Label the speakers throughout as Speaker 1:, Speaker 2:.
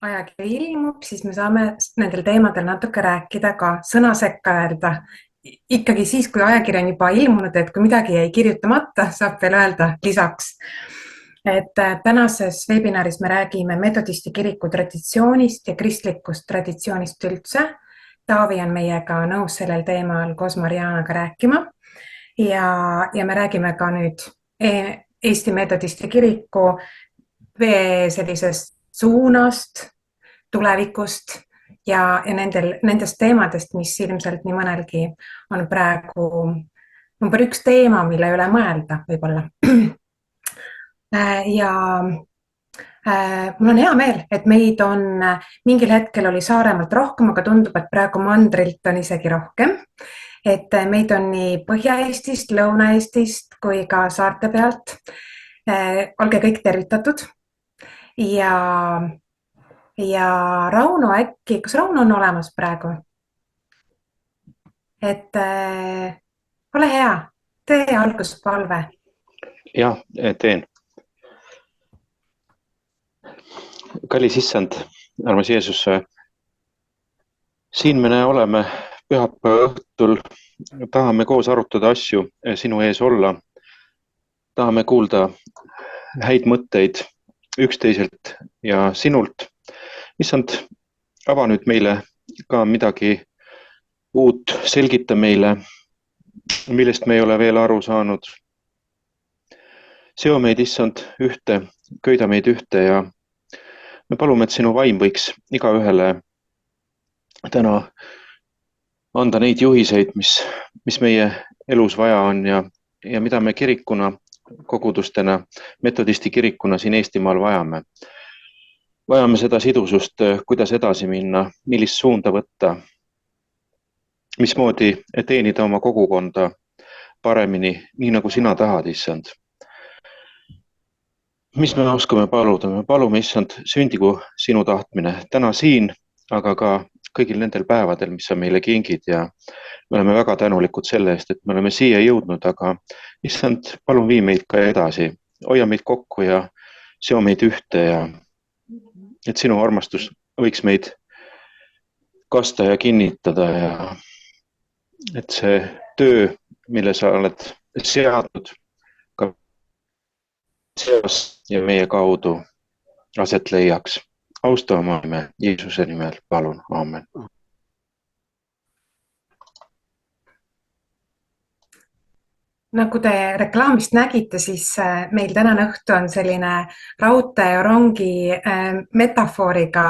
Speaker 1: ajakiri ilmub, siis me saame nendel teemadel natuke rääkida ka, sõna sekka öelda. Ikkagi siis, kui ajakiri on juba ilmunud, et kui midagi jäi kirjutamata, saab veel öelda lisaks. Tänases webinaris me räägime metodisti kiriku traditsioonist ja kristlikust traditsioonist üldse. Taavi on meiega nõus sellel teemal koos Marianaga rääkima. Ja me räägime ka nüüd Eesti metodisti kiriku sellisest suunast, tulevikust ja nendest teemadest, mis ilmselt nii mõnelgi on praegu number üks teema, mille üle mõelda võib-olla. Ja mul on hea meel, et meid on mingil hetkel oli Saaremaalt rohkem, aga tundub, et praegu mandrilt on isegi rohkem. Et meid on nii Põhja-Eestist, Lõuna-Eestist kui ka saarte pealt. Olge kõik tervitatud. Ja Rauno äkki, kas Rauno on olemas praegu? Ole hea, tee alguspalve.
Speaker 2: Jah, teen. Kallis issand, armas Jeesus, siin me oleme pühapäeva õhtul, tahame koos arutada asju, sinu ees olla, tahame kuulda häid mõtteid üksteiselt ja sinult. Issand, ava nüüd meile ka midagi uut, selgita meile, millest me ei ole veel aru saanud. Seo meid, issand, ühte, köida meid ühte ja me palume, et sinu vaim võiks igaühele täna anda neid juhiseid, mis meie elus vaja on ja mida me kirikuna, kogudustena, metodisti kirikuna siin Eestimaal vajame. Vajame seda sidusust, kuidas edasi minna, millist suunda võtta, mismoodi teenida oma kogukonda paremini, nii nagu sina tahad, issand. Mis me oskame paluda? Me palume, issand, sündigu sinu tahtmine täna siin, aga ka kõigil nendel päevadel, mis sa meile kingid ja me oleme väga tänulikud selle eest, et me oleme siia jõudnud, aga issand, palun vii meid ka edasi, hoia meid kokku ja seo meid ühte ja et sinu armastus võiks meid kasta ja kinnitada ja et see töö, mille sa oled seadnud ka seos ja meie kaudu aset leiaks. Austa oma nime, Jeesuse nimel, palun, aamen.
Speaker 1: Nagu te reklaamist nägite, siis meil tänane õhtu on selline raudtee ja rongi metafooriga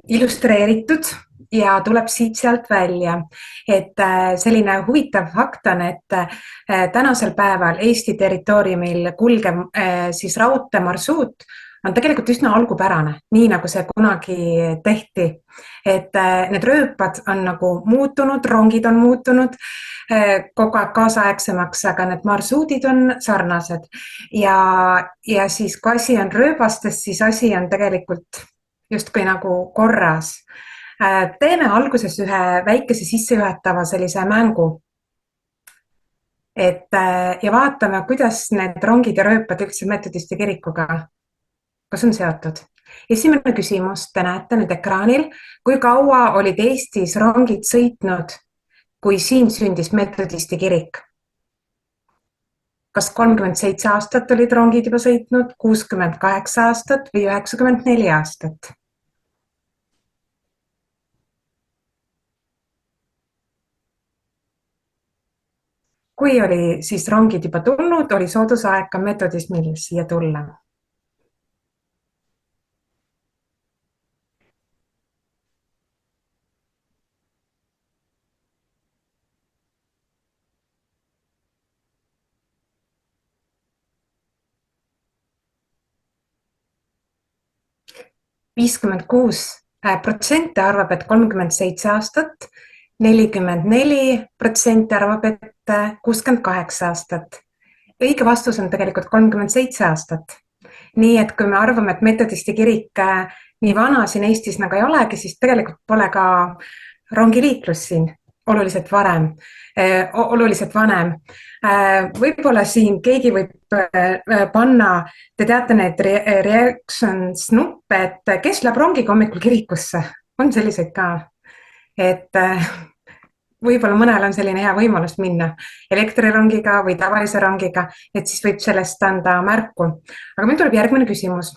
Speaker 1: illustreeritud ja tuleb siit-sealt välja. Et selline huvitav fakt on, et tänasel päeval Eesti territooriumil kulgev siis raudteemarsruut on tegelikult üsna algupärane, nii nagu see kunagi tehti. Et need rööpad on nagu muutunud, rongid on muutunud, kogu aeg kaasaegsemaks, aga need marsruudid on sarnased. Ja siis kui asi on rööbastes, siis asi on tegelikult justkui nagu korras. Teeme alguses ühe väikese sissejuhatava sellise mängu. Ja vaatame, kuidas need rongid ja rööpad üldse metodisti kirikuga, kas on seotud. Esimene küsimus, te näete nüüd ekraanil, kui kaua olid Eestis rongid sõitnud, kui siin sündis metodisti kirik? Kas 37 aastat olid rongid juba sõitnud, 68 aastat või 94 aastat? Kui oli siis rongid juba tulnud, oli soodusaeg ka metodismil siia tulla. %56 arvab, et 37 aastat, 44% arvab, et 68 aastat. Õige vastus on tegelikult 37 aastat. Nii, et kui me arvame, et metodisti kirik nii vana siin Eestis nagu ei olegi, siis tegelikult pole ka rongiliiklus siin oluliselt vanem. Võib-olla siin keegi võib panna, te teate need reactions nuppe, et kes läheb rongiga hommikul kirikusse, on selliseid ka, et võib-olla mõnel on selline hea võimalus minna elektrirongiga või tavalise rongiga, et siis võib sellest anda märku. Aga meil tuleb järgmine küsimus.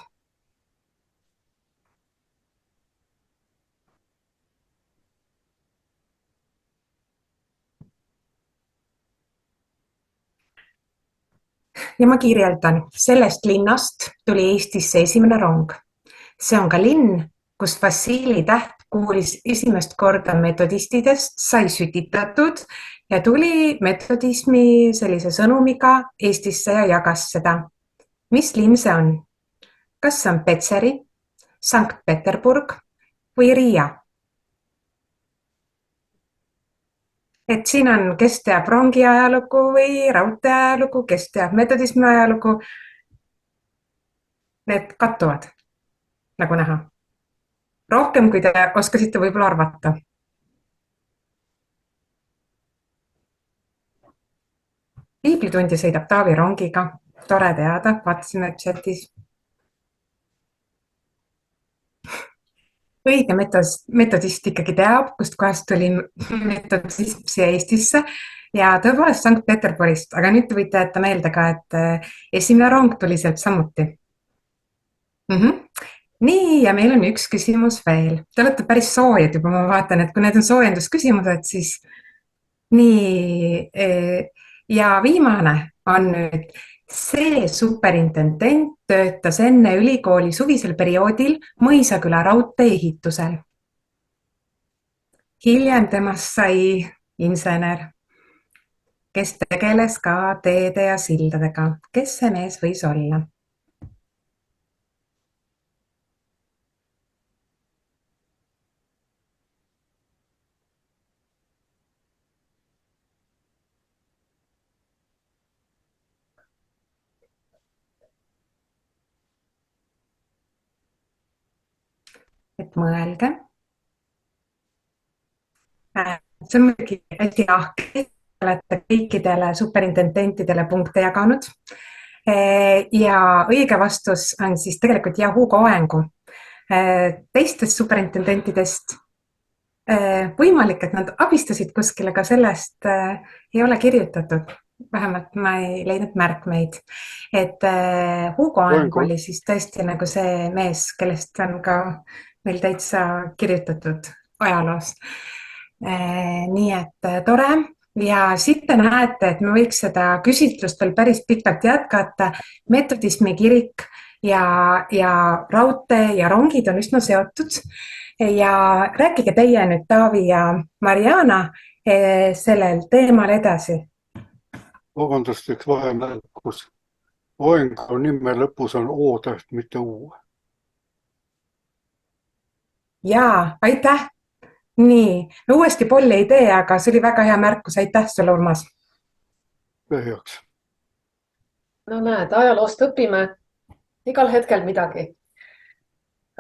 Speaker 1: Ja ma kirjeldan, sellest linnast tuli Eestisse esimene rong. See on ka linn, kus Vassili Täht kuulis esimest korda metodistidest, sai sütitatud ja tuli metodismi sellise sõnumiga Eestisse ja jagas seda. Mis linn see on? Kas see on Petseri, Sankt Peterburg või Riia? Et siin on, kes teab rongi ajalugu või raudtee ajalugu, kes teab metodismi ajalugu. Need kattuvad, nagu näha. Rohkem, kui te oskasite võib-olla arvata. Piiblitundi sõidab Taavi rongiga. Tore teada, vaatasime chatis. Õige metodist ikkagi teab, kust kohast tuli metodism siia Eestisse ja tõepoolest Sankt Peterburist, aga nüüd te võite jätta meelde ka, et esimene rong tuli sealt samuti. Nii, ja meil on üks küsimus veel. Te olete päris soojad juba, ma vaatan, et kui need on soojendusküsimused, siis nii. Ja viimane on nüüd, see superintendent töötas enne ülikooli suvisel perioodil Mõisaküla raudtee ehitusel. Hiljem temast sai insener, kes tegeles ka teede ja sildadega. Kes see mees võis olla? Et mõelge. See on muidugi hästi ahke, olete kõikidele superintendentidele punkte jaganud. Ja õige vastus on siis tegelikult Hugo Oengu. Teistest superintendentidest võimalik, et nad abistasid kuskil, aga sellest ei ole kirjutatud. Vähemalt ma ei leidnud märkmeid. Et Hugo Oeng oli siis tõesti nagu see mees, kellest on ka meil täitsa kirjutatud ajaloos. Nii et tore. Ja siit te näete, et me võiks seda küsitlust veel päris pikalt jätkata. Metodismi kirik ja raudtee ja rongid on üsna seotud. Ja rääkige teie nüüd, Taavi ja Mariana, sellel teemal edasi.
Speaker 3: Vabandust, üks vahemärkus. Oengu nime lõpus on O-täht, mitte U.
Speaker 1: Jaa, aitäh! Nii, me uuesti polli ei tee, aga see oli väga hea märkus. Aitäh sulle, Urmas!
Speaker 3: Heaks.
Speaker 4: No näed, ajaloost õpime igal hetkel midagi.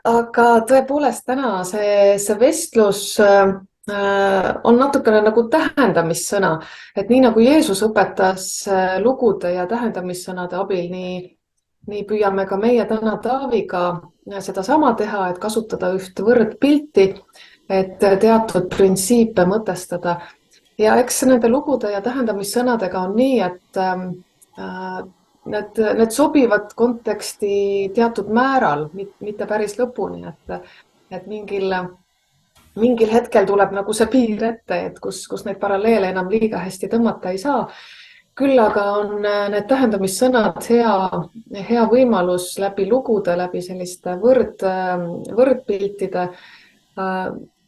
Speaker 4: Aga tõepoolest täna see vestlus on natukene nagu tähendamissõna, et nii nagu Jeesus õpetas lugude ja tähendamissõnade abil, nii püüame ka meie täna Taaviga seda sama teha, et kasutada üht võrdpilti, et teatud printsiipe mõtestada. Ja eks nende lugude ja tähendamissõnadega on nii, et need sobivad konteksti teatud määral, mitte päris lõpuni, et mingil hetkel tuleb nagu see piir ette, et kus neid paralleele enam liiga hästi tõmmata ei saa. Küll aga on need tähendamissõnad hea võimalus läbi lugude, läbi selliste võrdpiltide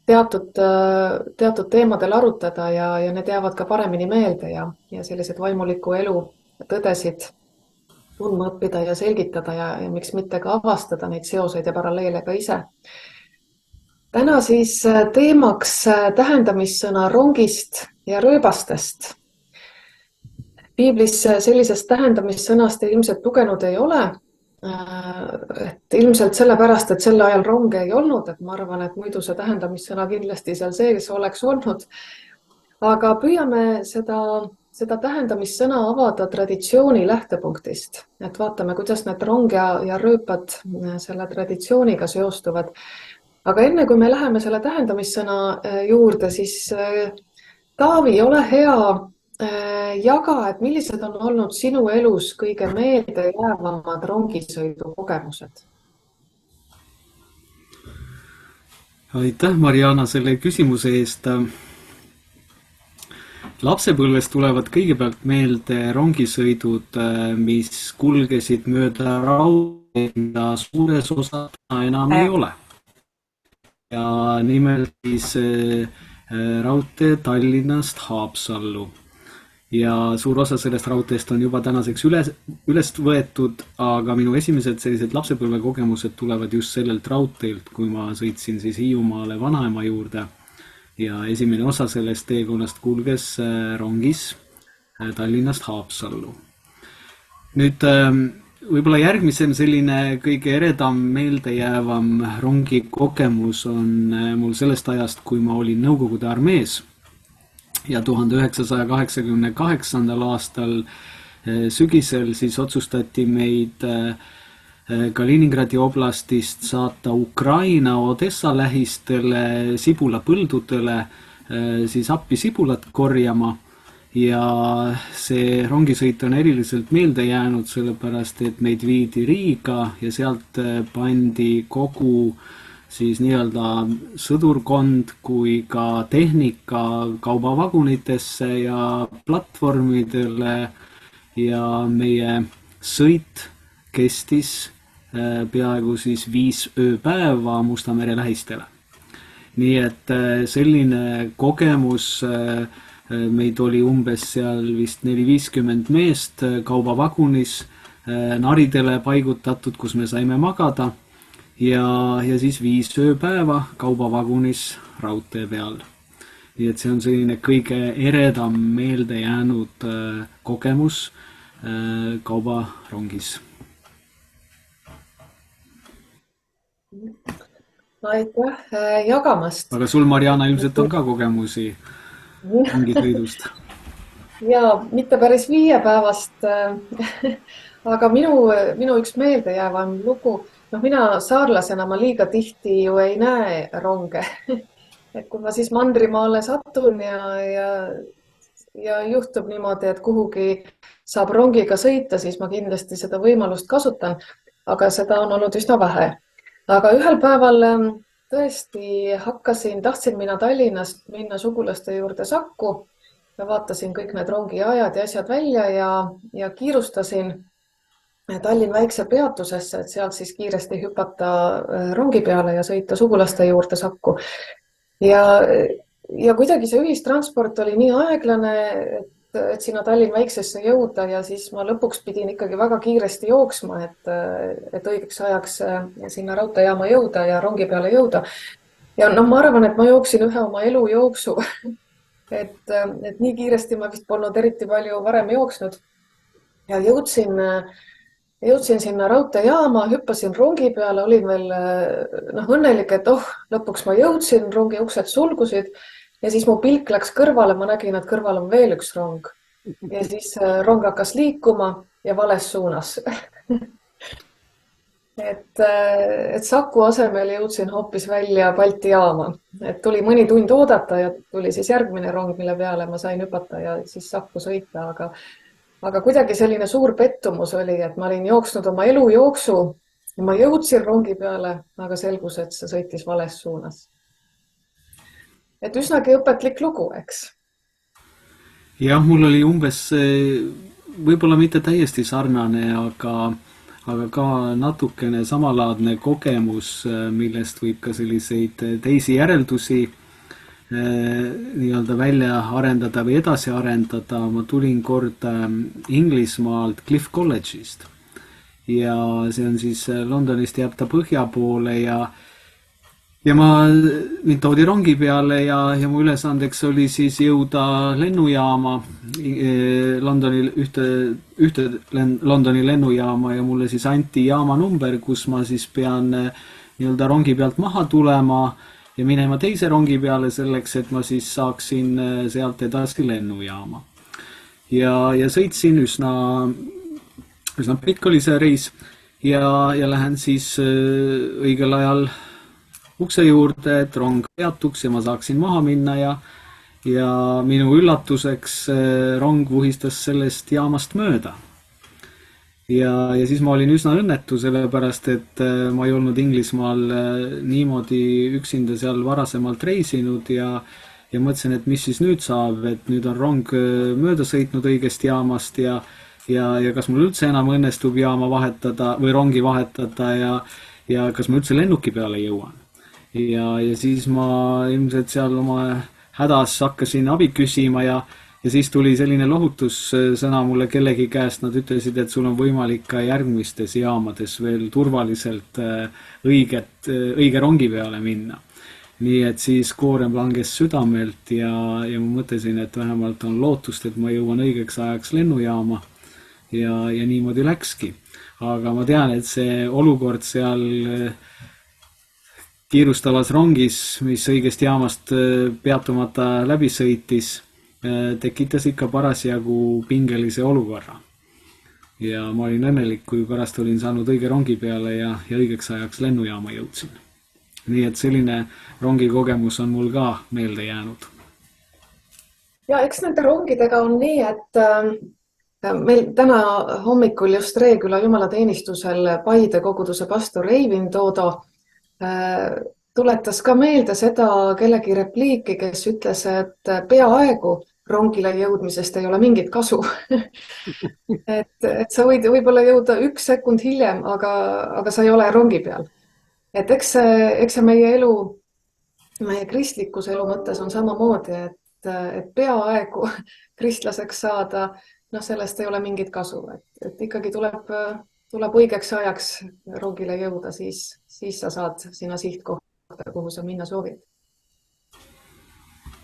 Speaker 4: teatud teemadel arutada ja need jäävad ka paremini meelde ja sellised vaimuliku elu tõdesid tundma õppida ja selgitada ja miks mitte ka avastada neid seoseid ja paralleele ka ise. Täna siis teemaks tähendamissõna rongist ja rööbastest. Piiblis sellisest tähendamissõnast ilmselt lugenud ei ole. Et ilmselt sellepärast, et sel ajal ronge ei olnud, et ma arvan, et muidu see tähendamissõna kindlasti seal sees oleks olnud. Aga püüame seda tähendamissõna avada traditsiooni lähtepunktist, et vaatame, kuidas need rong ja rööpad selle traditsiooniga seostuvad. Aga enne kui me läheme selle tähendamissõna juurde, siis Taavi, ole hea, jaga, et millised on olnud sinu elus kõige meeldejäävamad rongisõidu kogemused?
Speaker 5: Aitäh, Mariana, selle küsimuse eest. Lapsepõlvest tulevad kõigepealt meelde rongisõidud, mis kulgesid mööda raudteed, mida suures osas enam ei ole. Ja nimelt siis raudtee Tallinnast Haapsallu. Ja suur osa sellest raudteest on juba tänaseks üles võetud, aga minu esimesed sellised lapsepõlve kogemused tulevad just sellelt raudteelt, kui ma sõitsin siis Hiiumaale vanaema juurde. Ja esimene osa sellest teekonnast kulges rongis Tallinnast Haapsallu. Nüüd võib-olla järgmisem selline kõige eredam meeldejäävam rongi kogemus on mul sellest ajast, kui ma olin Nõukogude armees. Ja 1988. aastal sügisel siis otsustati meid Kaliningradi oblastist saata Ukraina Odessa lähistele sibulapõldudele siis appi sibulat korjama. Ja see rongisõit on eriliselt meelde jäänud, sellepärast et meid viidi Riiga ja sealt pandi kogu siis nii-öelda sõdurkond kui ka tehnika kaubavagunitesse ja platvormidele ja meie sõit kestis peaaegu siis 5 ööpäeva Musta mere lähistele. Nii et selline kogemus, meid oli umbes seal vist 450 meest kaubavagunis naridele paigutatud, kus me saime magada. Ja siis 5 ööpäeva kaubavagunis raudtee peal. Nii et see on selline kõige eredam meelde jäänud kogemus kaubarongis.
Speaker 4: Aitäh jagamast.
Speaker 5: Aga sul, Mariana, ilmselt on ka kogemusi rongisõidust.
Speaker 4: Ja mitte päris 5 päevast, aga minu üks meeldejäävam lugu. Mina saarlasena ma liiga tihti ju ei näe ronge. Et kui ma siis Mandrimaale satun ja juhtub niimoodi, et kuhugi saab rongiga sõita, siis ma kindlasti seda võimalust kasutan, aga seda on olnud üsna vähe. Aga ühel päeval tõesti tahtsin mina Tallinnast minna sugulaste juurde Sakku ja vaatasin kõik need rongiajad ja asjad välja ja kiirustasin Tallinn väikse peatusesse, et sealt siis kiiresti hüpata rongi peale ja sõita sugulaste juurde Sakku. Ja kuidagi see ühistransport oli nii aeglane, et sinna Tallinn väiksesse jõuda ja siis ma lõpuks pidin ikkagi väga kiiresti jooksma, et õigeks ajaks sinna raudteejaama jõuda ja rongi peale jõuda. Ja ma arvan, et ma jooksin ühe oma elu jooksu, et nii kiiresti ma vist polnud eriti palju varem jooksnud ja jõudsin sinna raudteejaama, hüppasin rongi peale, olin veel õnnelik, et lõpuks ma jõudsin, rongi uksed sulgusid ja siis mu pilk läks kõrvale, ma nägin, et kõrval on veel üks rong ja siis rong hakkas liikuma ja vales suunas. Et Saku asemel jõudsin hoopis välja Balti jaama, et tuli mõni tund oodata ja tuli siis järgmine rong, mille peale ma sain hüpata ja siis Sakku sõita, aga kuidagi selline suur pettumus oli, et ma olin jooksnud oma elu jooksu ja ma jõudsin rongi peale, aga selgus, et see sõitis vales suunas. Et üsnagi õpetlik lugu, eks?
Speaker 5: Jah, mul oli umbes võib-olla mitte täiesti sarnane, aga ka natukene samalaadne kogemus, millest võib ka selliseid teisi järeldusi nii-öelda välja arendada või edasi arendada. Ma tulin kord Inglismaalt Cliff College'ist ja see on siis Londonist jääb ta põhja poole ja mind toodi rongi peale ja mu ülesandeks oli siis jõuda lennujaama, ühte Londoni lennujaama ja mulle siis anti jaama number, kus ma siis pean nii-öelda rongi pealt maha tulema ja minema teise rongi peale selleks, et ma siis saaksin sealt edasi lennujaama. ja sõitsin üsna pikk oli see reis ja lähen siis õigel ajal ukse juurde, et rong peatuks ja ma saaksin maha minna ja minu üllatuseks rong vuhistas sellest jaamast mööda. Ja siis ma olin üsna õnnetu, sellepärast et ma ei olnud Inglismaal niimoodi üksinda seal varasemalt reisinud ja mõtlesin, et mis siis nüüd saab, et nüüd on rong mööda sõitnud õigest jaamast ja kas mul üldse enam õnnestub jaama vahetada või rongi vahetada ja kas ma üldse lennuki peale jõuan. Ja siis ma ilmselt seal oma hädas hakkasin abi küsima ja siis tuli selline lohutussõna mulle kellegi käest, nad ütlesid, et sul on võimalik ka järgmistes jaamades veel turvaliselt õige rongi peale minna. Nii et siis koorem langes südamelt ja ma mõtlesin, et vähemalt on lootust, et ma jõuan õigeks ajaks lennujaama ja niimoodi läkski. Aga ma tean, et see olukord seal kiirustavas rongis, mis õigest jaamast peatumata läbi sõitis, tekitas ikka parasjagu pingelise olukorra. Ja ma olin õnnelik, kui pärast olin saanud õige rongi peale ja õigeks ajaks lennujaama jõudsin. Nii et selline rongikogemus on mul ka meelde jäänud.
Speaker 4: Ja eks nende rongidega on nii, et meil täna hommikul just Reeküla jumalateenistusel Paide koguduse pastor Eivin Toodo tuletas ka meelde seda kellegi repliiki, kes ütles, et peaaegu rongile jõudmisest ei ole mingit kasu. et sa võid võib-olla jõuda 1 sekund hiljem, aga sa ei ole rongi peal. Et eks see meie elu, meie kristlikkuse elu mõttes on samamoodi, et peaaegu kristlaseks saada, sellest ei ole mingit kasu. Et ikkagi tuleb õigeks ajaks rongile jõuda, siis sa saad sinna sihtkohta, kuhu sa minna soovid.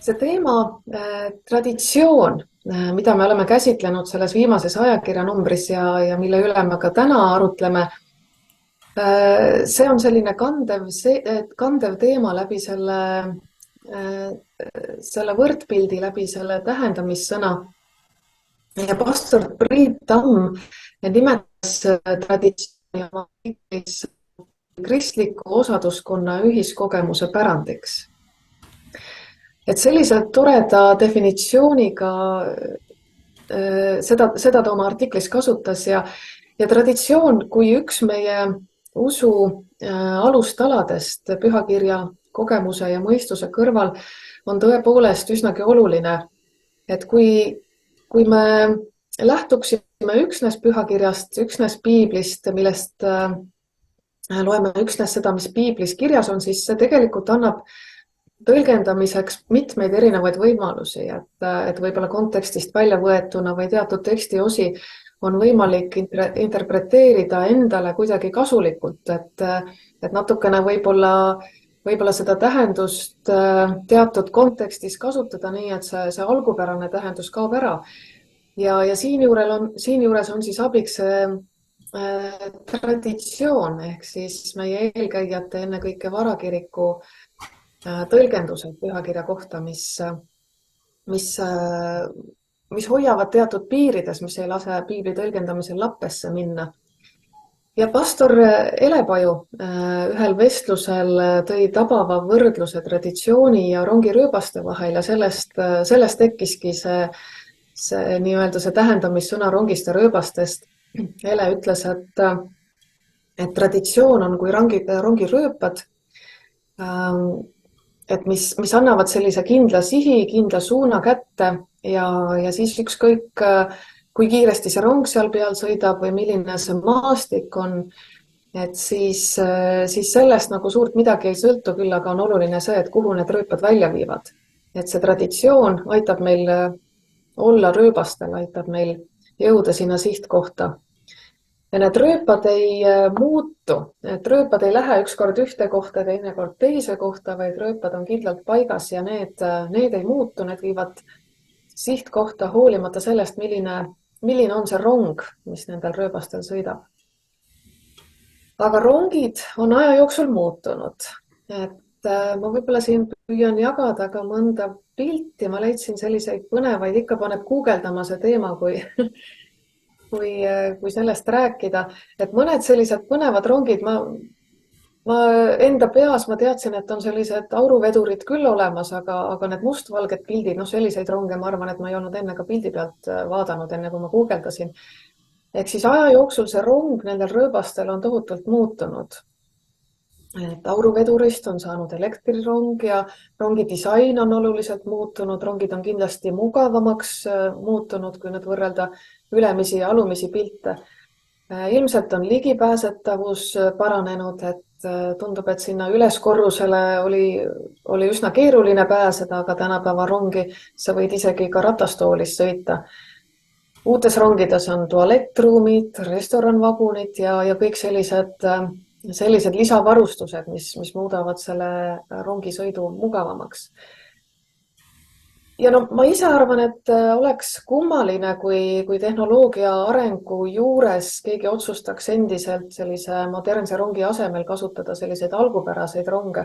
Speaker 4: See teema, traditsioon, mida me oleme käsitlenud selles viimases ajakirjanumbris ja mille üle me ka täna arutleme, see on selline kandev teema läbi selle võrdpildi, läbi selle tähendamissõna. Ja pastor Priit Tamm nimetas traditsiooni oma kristliku osaduskonna ühiskogemuse pärandiks. Et sellise toreda definitsiooniga seda ta oma artiklis kasutas ja traditsioon kui üks meie usu alustaladest pühakirja kogemuse ja mõistuse kõrval on tõepoolest üsnagi oluline, et kui me lähtuksime üksnes pühakirjast, üksnes piiblist, millest loeme üksnes seda, mis piiblis kirjas on, siis see tegelikult annab tõlgendamiseks mitmeid erinevaid võimalusi, et võib-olla kontekstist välja võetuna või teatud tekstiosi on võimalik interpreteerida endale kuidagi kasulikult, et natukene võib-olla seda tähendust teatud kontekstis kasutada nii, et see algupärane tähendus kaob ära. Ja siinjuures on siis abiks traditsioon ehk siis meie eelkäijate ennekõike varakiriku tõlgendused pühakirja kohta, mis hoiavad teatud piirides, mis ei lase piibli tõlgendamisel lappesse minna. Ja pastor Elepaju ühel vestlusel tõi tabava võrdluse traditsiooni ja rongirööbaste vahel ja sellest tekkiski see nii-öelda see tähendamissõna rongist ja rööbastest. Ele ütles, et traditsioon on kui rongirööpad, et mis annavad sellise kindla sihi, kindla suuna kätte ja siis ükskõik, kui kiiresti see rong seal peal sõidab või milline see maastik on, et siis sellest nagu suurt midagi ei sõltu, küll aga on oluline see, et kuhu need rööpad välja viivad. Et see traditsioon aitab meil olla rööbastel, aitab meil jõuda sinna sihtkohta. Ja need rööpad ei muutu, et rööpad ei lähe ükskord ühte kohta, teine kord teise kohta, vaid rööpad on kindlalt paigas ja need ei muutu, need viivad sihtkohta hoolimata sellest, milline on see rong, mis nendel rööbastel sõidab. Aga rongid on aja jooksul muutunud, et ma võib-olla siin püüan jagada ka mõnda pilti, ma leidsin selliseid põnevaid, ikka paneb guugeldama see teema, kui sellest rääkida, et mõned sellised põnevad rongid, ma enda peas ma teadsin, et on sellised auruvedurid küll olemas, aga need mustvalged pildid, selliseid ronge, ma arvan, et ma ei olnud enne ka pildi pealt vaadanud, enne kui ma guugeldasin. Ehk siis aja jooksul see rong nendel rööbastel on tohutult muutunud. Et auruvedurist on saanud elektrirong ja rongi disain on oluliselt muutunud. Rongid on kindlasti mugavamaks muutunud, kui nüüd võrrelda ülemisi ja alumisi pilte. Ilmselt on ligipääsetavus paranenud, et tundub, et sinna üleskorrusele oli üsna keeruline pääseda, aga tänapäeva rongi sa võid isegi ka ratastoolis sõita. Uutes rongides on tualettruumid, restoranvagunid ja kõik sellised lisavarustused, mis muudavad selle rongisõidu mugavamaks. Ja ma ise arvan, et oleks kummaline, kui tehnoloogia arengu juures keegi otsustaks endiselt sellise modernse rongi asemel kasutada selliseid algupäraseid ronge.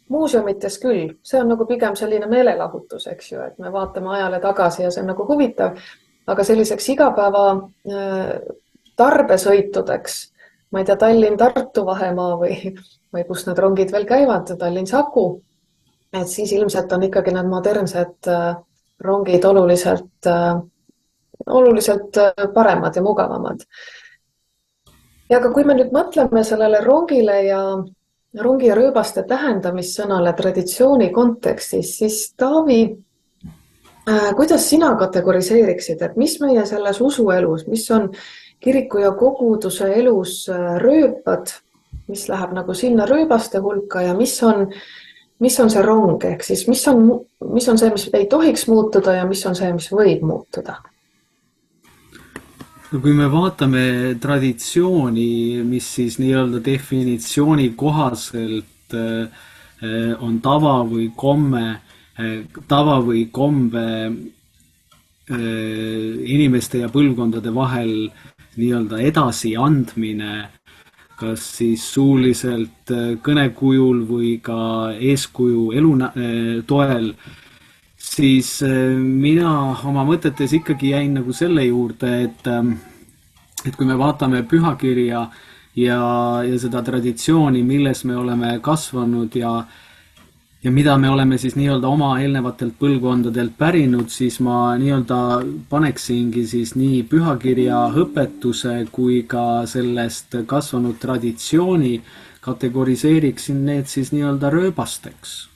Speaker 4: Muuseumites küll, see on nagu pigem selline meelelahutus, eks ju, et me vaatame ajale tagasi ja see on nagu huvitav, aga selliseks igapäeva tarbesõitudeks, ma ei tea, Tallinn-Tartu vahemaa või kus need rongid veel käivad, Tallinn-Saku, et siis ilmselt on ikkagi need modernsed rongid oluliselt paremad ja mugavamad. Ja aga kui me nüüd mõtleme sellele rongile ja rongi ja rööbaste tähendamissõnale traditsiooni kontekstis, siis Taavi, kuidas sina kategoriseeriksid, et mis meie selles usuelus, mis on kiriku ja koguduse elus rööpad, mis läheb nagu sinna rööbaste hulka ja mis on see rong, ehk siis mis on see, mis ei tohiks muutuda ja mis on see, mis võib muutuda?
Speaker 5: Kui me vaatame traditsiooni, mis siis nii-öelda definitsiooni kohaselt on tava või kombe inimeste ja põlvkondade vahel nii-öelda edasiandmine, kas siis suuliselt kõnekujul või ka eeskuju elu toel, siis mina oma mõtetes ikkagi jäin nagu selle juurde, et kui me vaatame pühakirja ja seda traditsiooni, milles me oleme kasvanud ja mida me oleme siis nii-öelda oma eelnevatelt põlvkondadelt pärinud, siis ma nii-öelda paneksingi siis nii pühakirja õpetuse kui ka sellest kasvanud traditsiooni, kategoriseeriksin need siis nii-öelda rööbasteks.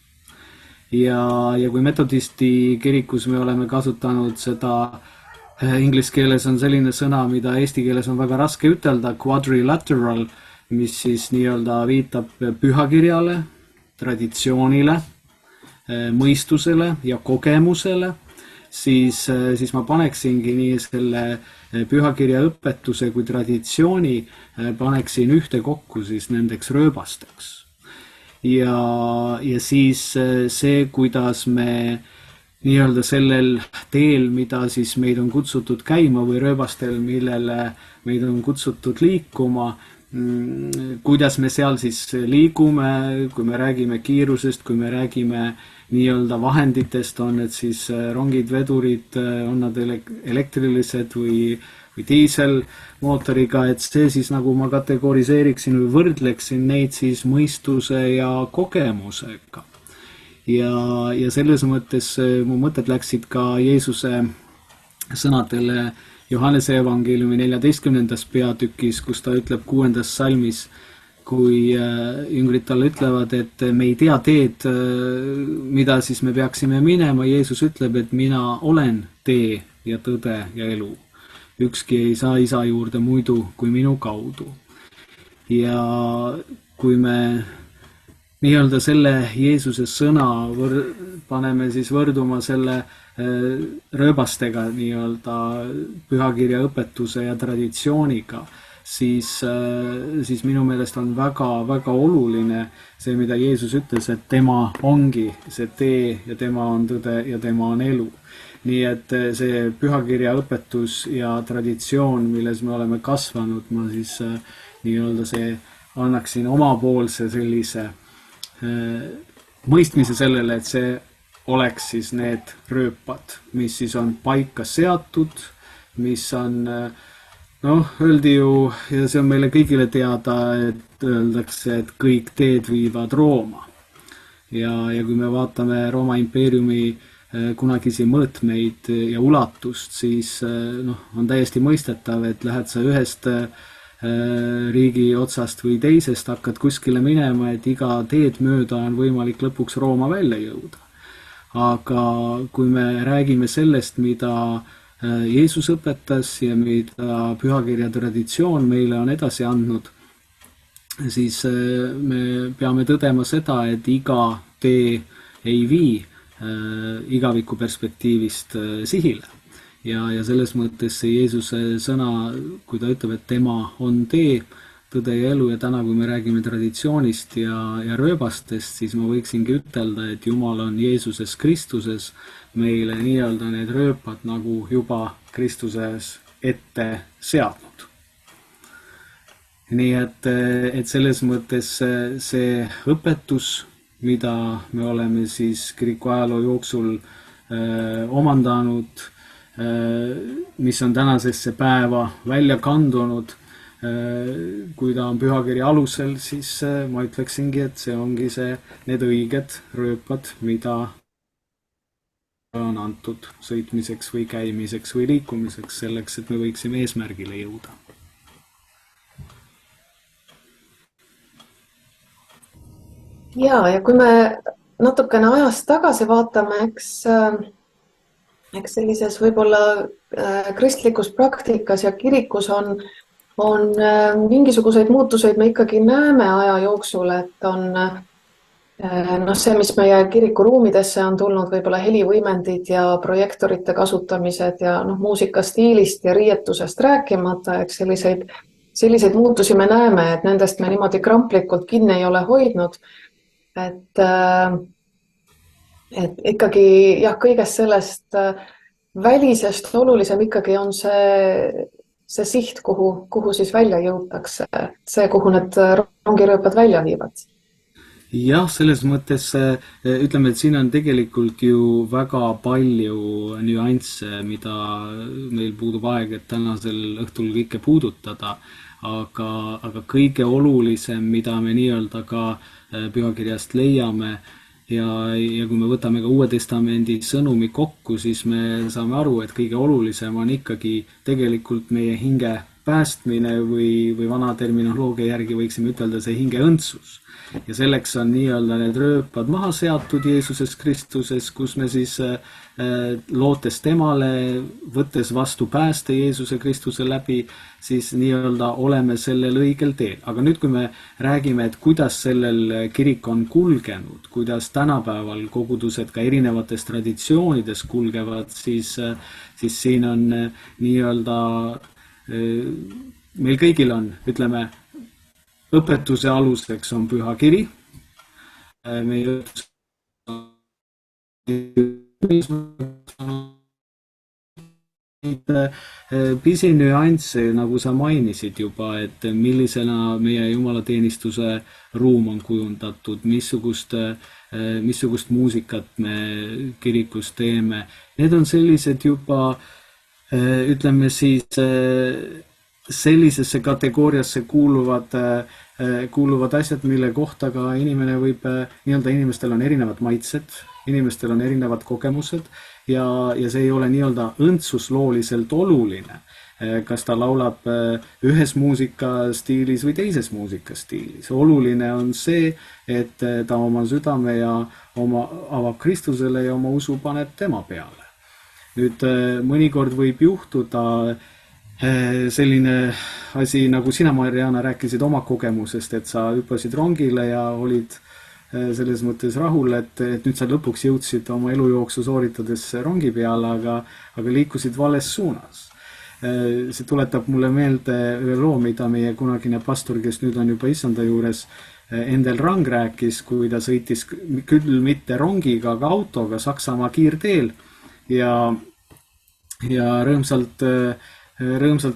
Speaker 5: Ja kui metodisti kirikus me oleme kasutanud seda, inglise keeles on selline sõna, mida eesti keeles on väga raske ütelda, quadrilateral, mis siis nii-öelda viitab pühakirjale, traditsioonile, mõistusele ja kogemusele, siis ma paneksingi nii selle pühakirja õpetuse kui traditsiooni paneksin ühte kokku siis nendeks rööbasteks. Ja siis see, kuidas me nii-öelda sellel teel, mida siis meid on kutsutud käima või rööbastel, millele meid on kutsutud liikuma, kuidas me seal siis liigume, kui me räägime kiirusest, kui me räägime nii-öelda vahenditest, on need siis rongid, vedurid, on nad elektrilised või diiselmootoriga, et see siis nagu ma kategoriseeriksin või võrdleksin neid siis mõistuse ja kogemusega. Ja selles mõttes mu mõtted läksid ka Jeesuse sõnadele Johannese evangeeliumi 14. peatükis, kus ta ütleb 6. salmis, kui jüngrid talle ütlevad, et me ei tea teed, mida siis me peaksime minema. Jeesus ütleb, et mina olen tee ja tõde ja elu. Ükski ei saa isa juurde muidu kui minu kaudu. Ja kui me nii-öelda selle Jeesuse sõna paneme siis võrduma selle rööbastega nii-öelda pühakirja õpetuse ja traditsiooniga, siis minu meelest on väga oluline see, mida Jeesus ütles, et tema ongi see tee ja tema on tõde ja tema on elu. Nii et see pühakirja õpetus ja traditsioon, milles me oleme kasvanud, ma siis nii-öelda see annaksin omapoolse sellise mõistmise sellele, et see oleks siis need rööpad, mis siis on paika seatud, mis on, öeldi ju, ja see on meile kõigile teada, et öeldakse, et kõik teed viivad Rooma. Ja kui me vaatame Rooma impeeriumi kunagisi mõõtmeid ja ulatust, siis on täiesti mõistetav, et lähed sa ühest riigi otsast või teisest, hakkad kuskile minema, et iga teed mööda on võimalik lõpuks Rooma välja jõuda. Aga kui me räägime sellest, mida Jeesus õpetas ja mida pühakirja traditsioon meile on edasi andnud, siis me peame tõdema seda, et iga tee ei vii igaviku perspektiivist sihile. Ja selles mõttes see Jeesuse sõna, kui ta ütleb, et tema on tee, tõde ja elu, ja täna, kui me räägime traditsioonist ja rööbastest, siis ma võiksingi ütelda, et Jumal on Jeesuses Kristuses meile nii-öelda need rööpad nagu juba Kristuses ette seadnud. Nii et selles mõttes see õpetus, mida me oleme siis kiriku ajaloo jooksul omandanud, mis on tänasesse päeva välja kandunud, kui ta on pühakirja alusel, siis ma ütleksingi, et see ongi need õiged rööpad, mida on antud sõitmiseks või käimiseks või liikumiseks, selleks, et me võiksime eesmärgile jõuda.
Speaker 4: Ja kui me natukene ajast tagasi vaatame, eks sellises võib-olla kristlikus praktikas ja kirikus on mingisuguseid muutuseid me ikkagi näeme aja jooksul, et on see, mis meie kirikuruumidesse on tulnud, võib-olla helivõimendid ja projektorite kasutamised ja muusikastiilist ja riietusest rääkimata, eks selliseid muutusi me näeme, et nendest me niimoodi kramplikult kinni ei ole hoidnud. Et ikkagi kõigest sellest välisest olulisem ikkagi on see siht, kuhu siis välja jõutakse, see, kuhu need rongirööpad välja viivad.
Speaker 5: Jah, selles mõttes ütleme, et siin on tegelikult ju väga palju nüansse, mida meil puudub aeg, et tänasel õhtul kõike puudutada, aga kõige olulisem, mida me nii-öelda ka pühakirjast leiame ja kui me võtame ka Uue Testamendi sõnumi kokku, siis me saame aru, et kõige olulisem on ikkagi tegelikult meie hinge päästmine või vana terminoloogia järgi võiksime ütelda see hingeõndsus. Ja selleks on nii-öelda need rööpad maha seatud Jeesuses Kristuses, kus me siis lootes temale, võttes vastu pääste Jeesuse Kristuse läbi, siis nii-öelda oleme sellel õigel teel. Aga nüüd, kui me räägime, et kuidas sellel kirik on kulgenud, kuidas tänapäeval kogudused ka erinevates traditsioonides kulgevad, siis siin on nii-öelda, meil kõigil on, ütleme, õpetuse aluseks on pühakiri, meie pisinüansse, nagu sa mainisid juba, et millisena meie jumalateenistuse ruum on kujundatud, missugust muusikat me kirikus teeme. Need on sellised juba, ütleme siis, sellisesse kategooriasse kuuluvad asjad, mille kohta ka inimene võib, nii-öelda inimestel on erinevad maitsed, inimestel on erinevad kogemused ja see ei ole nii-öelda õndsuslooliselt oluline, kas ta laulab ühes muusikastiilis või teises muusikastiilis. Oluline on see, et ta oma südame ja avab Kristusele ja oma usu paneb tema peale. Nüüd mõnikord võib juhtuda selline asi, nagu sina, Mariana, rääkisid oma kogemusest, et sa hüppasid rongile ja olid selles mõttes rahul, et nüüd sa lõpuks jõudsid oma elujooksu sooritades rongi peale, aga liikusid vales suunas. See tuletab mulle meelde ühe loo, mida meie kunagine pastor, kes nüüd on juba issanda juures, Endel Rang rääkis, kui ta sõitis küll mitte rongiga, aga autoga Saksamaa kiirteel ja rõõmsalt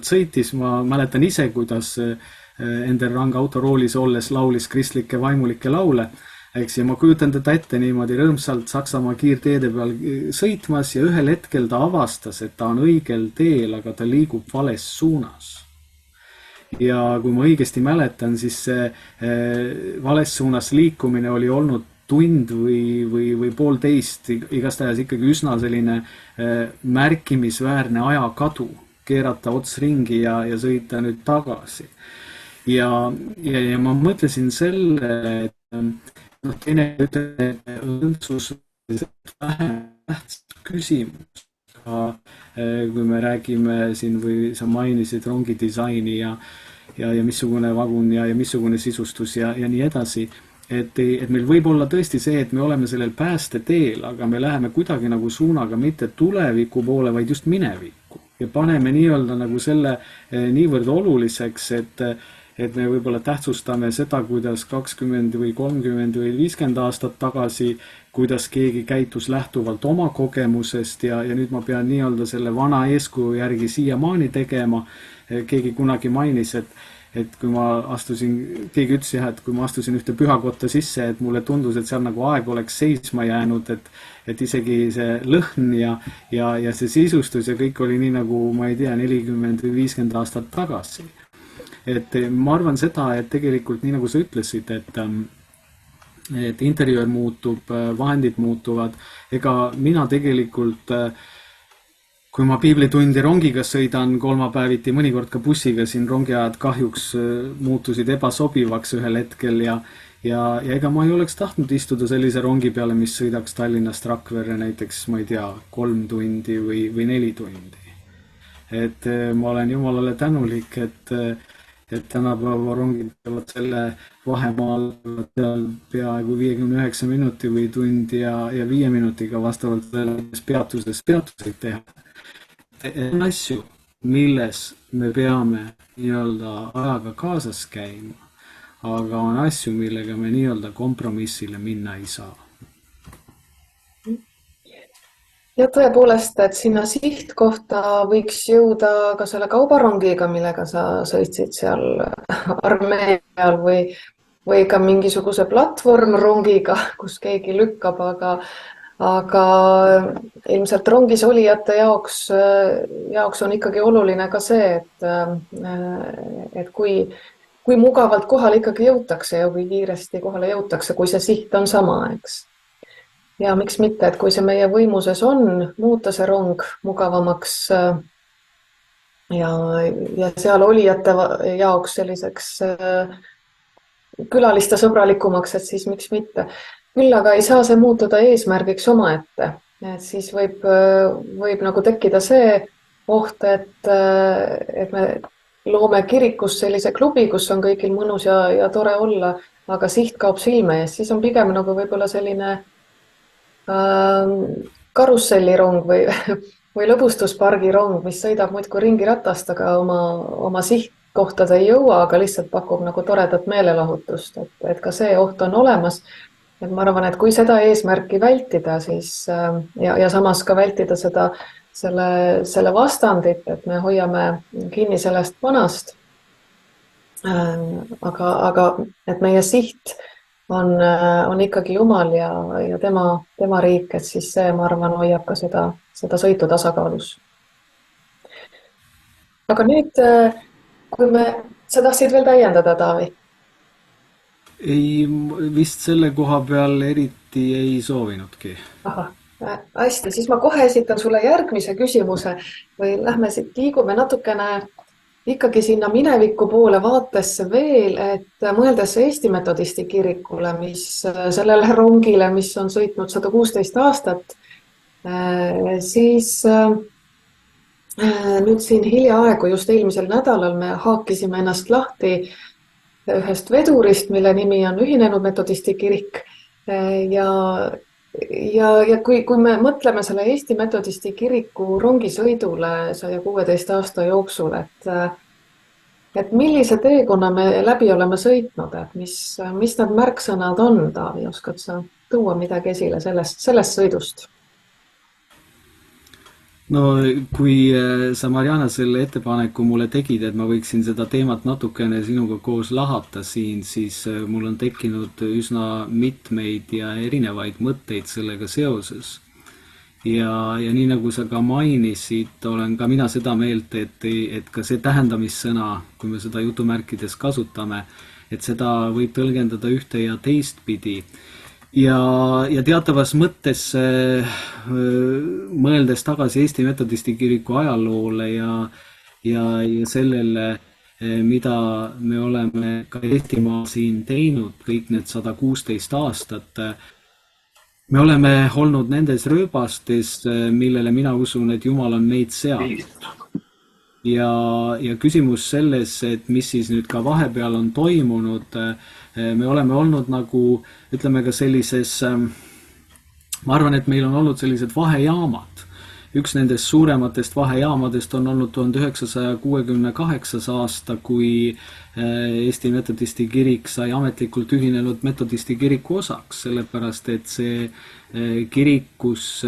Speaker 5: sõitis. Ma mäletan ise, kuidas Endel Rang autoroolis olles laulis kristlikke vaimulikke laule. eks, ja ma kujutan teda ette niimoodi rõõmsalt Saksamaa kiirteede peal sõitmas ja ühel hetkel ta avastas, et ta on õigel teel, aga ta liigub vales suunas. Ja kui ma õigesti mäletan, siis see vales suunas liikumine oli olnud tund või poolteist, igastahes ikkagi üsna selline märkimisväärne ajakadu, keerata ots ringi ja sõita nüüd tagasi. Ja ma mõtlesin selle, et teine ütleb, et õndsus on vähem tähtsat küsimus. Kui me räägime siin või sa mainisid rongidisaini ja missugune vagun ja missugune sisustus ja nii edasi, et meil võib olla tõesti see, et me oleme sellel päästeteel, aga me läheme kuidagi nagu suunaga mitte tuleviku poole, vaid just minevikku. Ja paneme nii-öelda nagu selle niivõrd oluliseks, et me võib-olla tähtsustame seda, kuidas 20 või 30 või 50 aastat tagasi, kuidas keegi käitus lähtuvalt oma kogemusest ja nüüd ma pean nii-öelda selle vana eeskuju järgi siiamaani tegema. Keegi kunagi mainis, et kui ma astusin, keegi ütles jah, et kui ma astusin ühte pühakotta sisse, et mulle tundus, et seal nagu aeg oleks seisma jäänud, et isegi see lõhn ja see sisustus ja kõik oli nii nagu, ma ei tea, 40 või 50 aastat tagasi. Et ma arvan seda, et tegelikult nii nagu sa ütlesid, et interjöör muutub, vahendid muutuvad, ega mina tegelikult, kui ma piiblitundi rongiga sõidan kolmapäeviti, mõnikord ka bussiga, siin rongiajad kahjuks muutusid ebasobivaks ühel hetkel ja ega ma ei oleks tahtnud istuda sellise rongi peale, mis sõidaks Tallinnast Rakverre näiteks, ma ei tea, 3 tundi või 4 tundi. Et ma olen Jumalale tänulik, et tänapäeva rongid peavad selle vahemaal peaaegu 59 minuti või tundi ja 5 minutiga vastavalt peatuseid teha. On asju, milles me peame nii-öelda ajaga kaasas käima, aga on asju, millega me nii-öelda kompromissile minna ei saa.
Speaker 4: Ja tõepoolest, et sinna sihtkohta võiks jõuda ka selle kaubarongiga, millega sa sõitsid seal Armeenial või ka mingisuguse platvormrongiga, kus keegi lükkab, aga ilmselt rongis olijate jaoks on ikkagi oluline ka see, et kui mugavalt kohale ikkagi jõutakse ja kui kiiresti kohale jõutakse, kui see siht on sama, eks. Ja miks mitte, et kui see meie võimuses on, muuta see rong mugavamaks ja seal olijate jaoks selliseks külaliste sõbralikumaks, et siis miks mitte. Küll aga ei saa see muutuda eesmärgiks omaette. Et siis võib nagu tekkida see oht, et me loome kirikus sellise klubi, kus on kõigil mõnus ja tore olla, aga siht kaob silme ees. Siis on pigem nagu võib-olla selline karussellirong või lõbustuspargi rong, mis sõidab muidku ringi ratast, aga oma sihtkohtade ei jõua, aga lihtsalt pakub nagu toredat meelelahutust, et ka see oht on olemas. Et ma arvan, et kui seda eesmärki vältida, siis ja samas ka vältida selle vastandit, et me hoiame kinni sellest vanast, aga et meie siht on ikkagi Jumal ja tema riik, et siis see, ma arvan, hoiab ka seda sõitu tasakaalus. Aga nüüd, kui sa tahtsid veel täiendada, Taavi?
Speaker 5: Ei, vist selle koha peal eriti ei soovinudki.
Speaker 4: Aha, hästi, siis ma kohe esitan sulle järgmise küsimuse või liigume natukene ikkagi sinna mineviku poole vaatesse veel, et mõeldes Eesti Metodisti kirikule, sellele rongile, mis on sõitnud 116 aastat, siis nüüd siin hiljaaegu, just eelmisel nädalal me haakisime ennast lahti ühest vedurist, mille nimi on Ühinenud Metodisti kirik ja kui me mõtleme selle Eesti Metodisti kiriku rongisõidule 116 aasta jooksul, et millise teekonna me läbi oleme sõitnud, et mis need märksõnad on, Taavi, oskad sa tuua midagi esile sellest sõidust?
Speaker 5: no kui sa, Mariana, selle ettepaneku mulle tegid, et ma võiksin seda teemat natukene sinuga koos lahata siin, siis mul on tekkinud üsna mitmeid ja erinevaid mõtteid sellega seoses. Ja nii nagu sa ka mainisid, olen ka mina seda meelt, et ka see tähendamissõna, kui me seda jutumärkides kasutame, et seda võib tõlgendada ühte ja teistpidi. Ja teatavas mõttes mõeldes tagasi Eesti Metodisti Kiriku ajaloole ja sellele, mida me oleme ka Eestimaal siin teinud kõik need 116 aastat, me oleme olnud nendes rööbastes, millele mina usun, et Jumal on meid seadnud. Ja küsimus selles, et mis siis nüüd ka vahepeal on toimunud, me oleme olnud nagu, ütleme ka sellises, ma arvan, et meil on olnud sellised vahejaamad. Üks nendest suurematest vahejaamadest on olnud 1968. aasta, kui Eesti Metodisti Kirik sai ametlikult ühinenud Metodisti Kiriku osaks, sellepärast et see kirikus,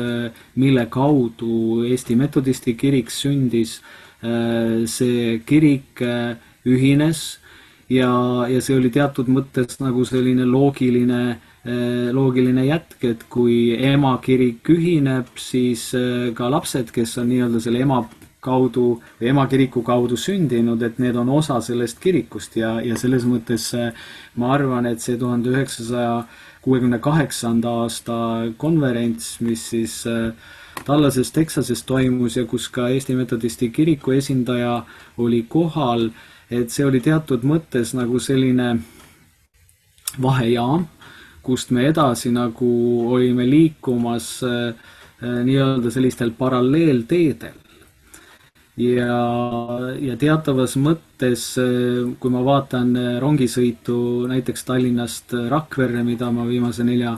Speaker 5: mille kaudu Eesti Metodisti Kirik sündis, see kirik ühines ja see oli teatud mõttes nagu selline loogiline jätk, et kui emakirik ühineb, siis ka lapsed, kes on nii-öelda selle ema kaudu või emakiriku kaudu sündinud, et need on osa sellest kirikust ja selles mõttes ma arvan, et see 1968. aasta konverents, mis siis Dallases, Texases toimus ja kus ka Eesti Metodisti Kiriku esindaja oli kohal, et see oli teatud mõttes nagu selline vahejaam, kust me edasi nagu olime liikumas nii-öelda sellistel paralleelteedel. Ja teatavas mõttes, kui ma vaatan rongisõitu näiteks Tallinnast Rakverre, mida ma viimase 4,5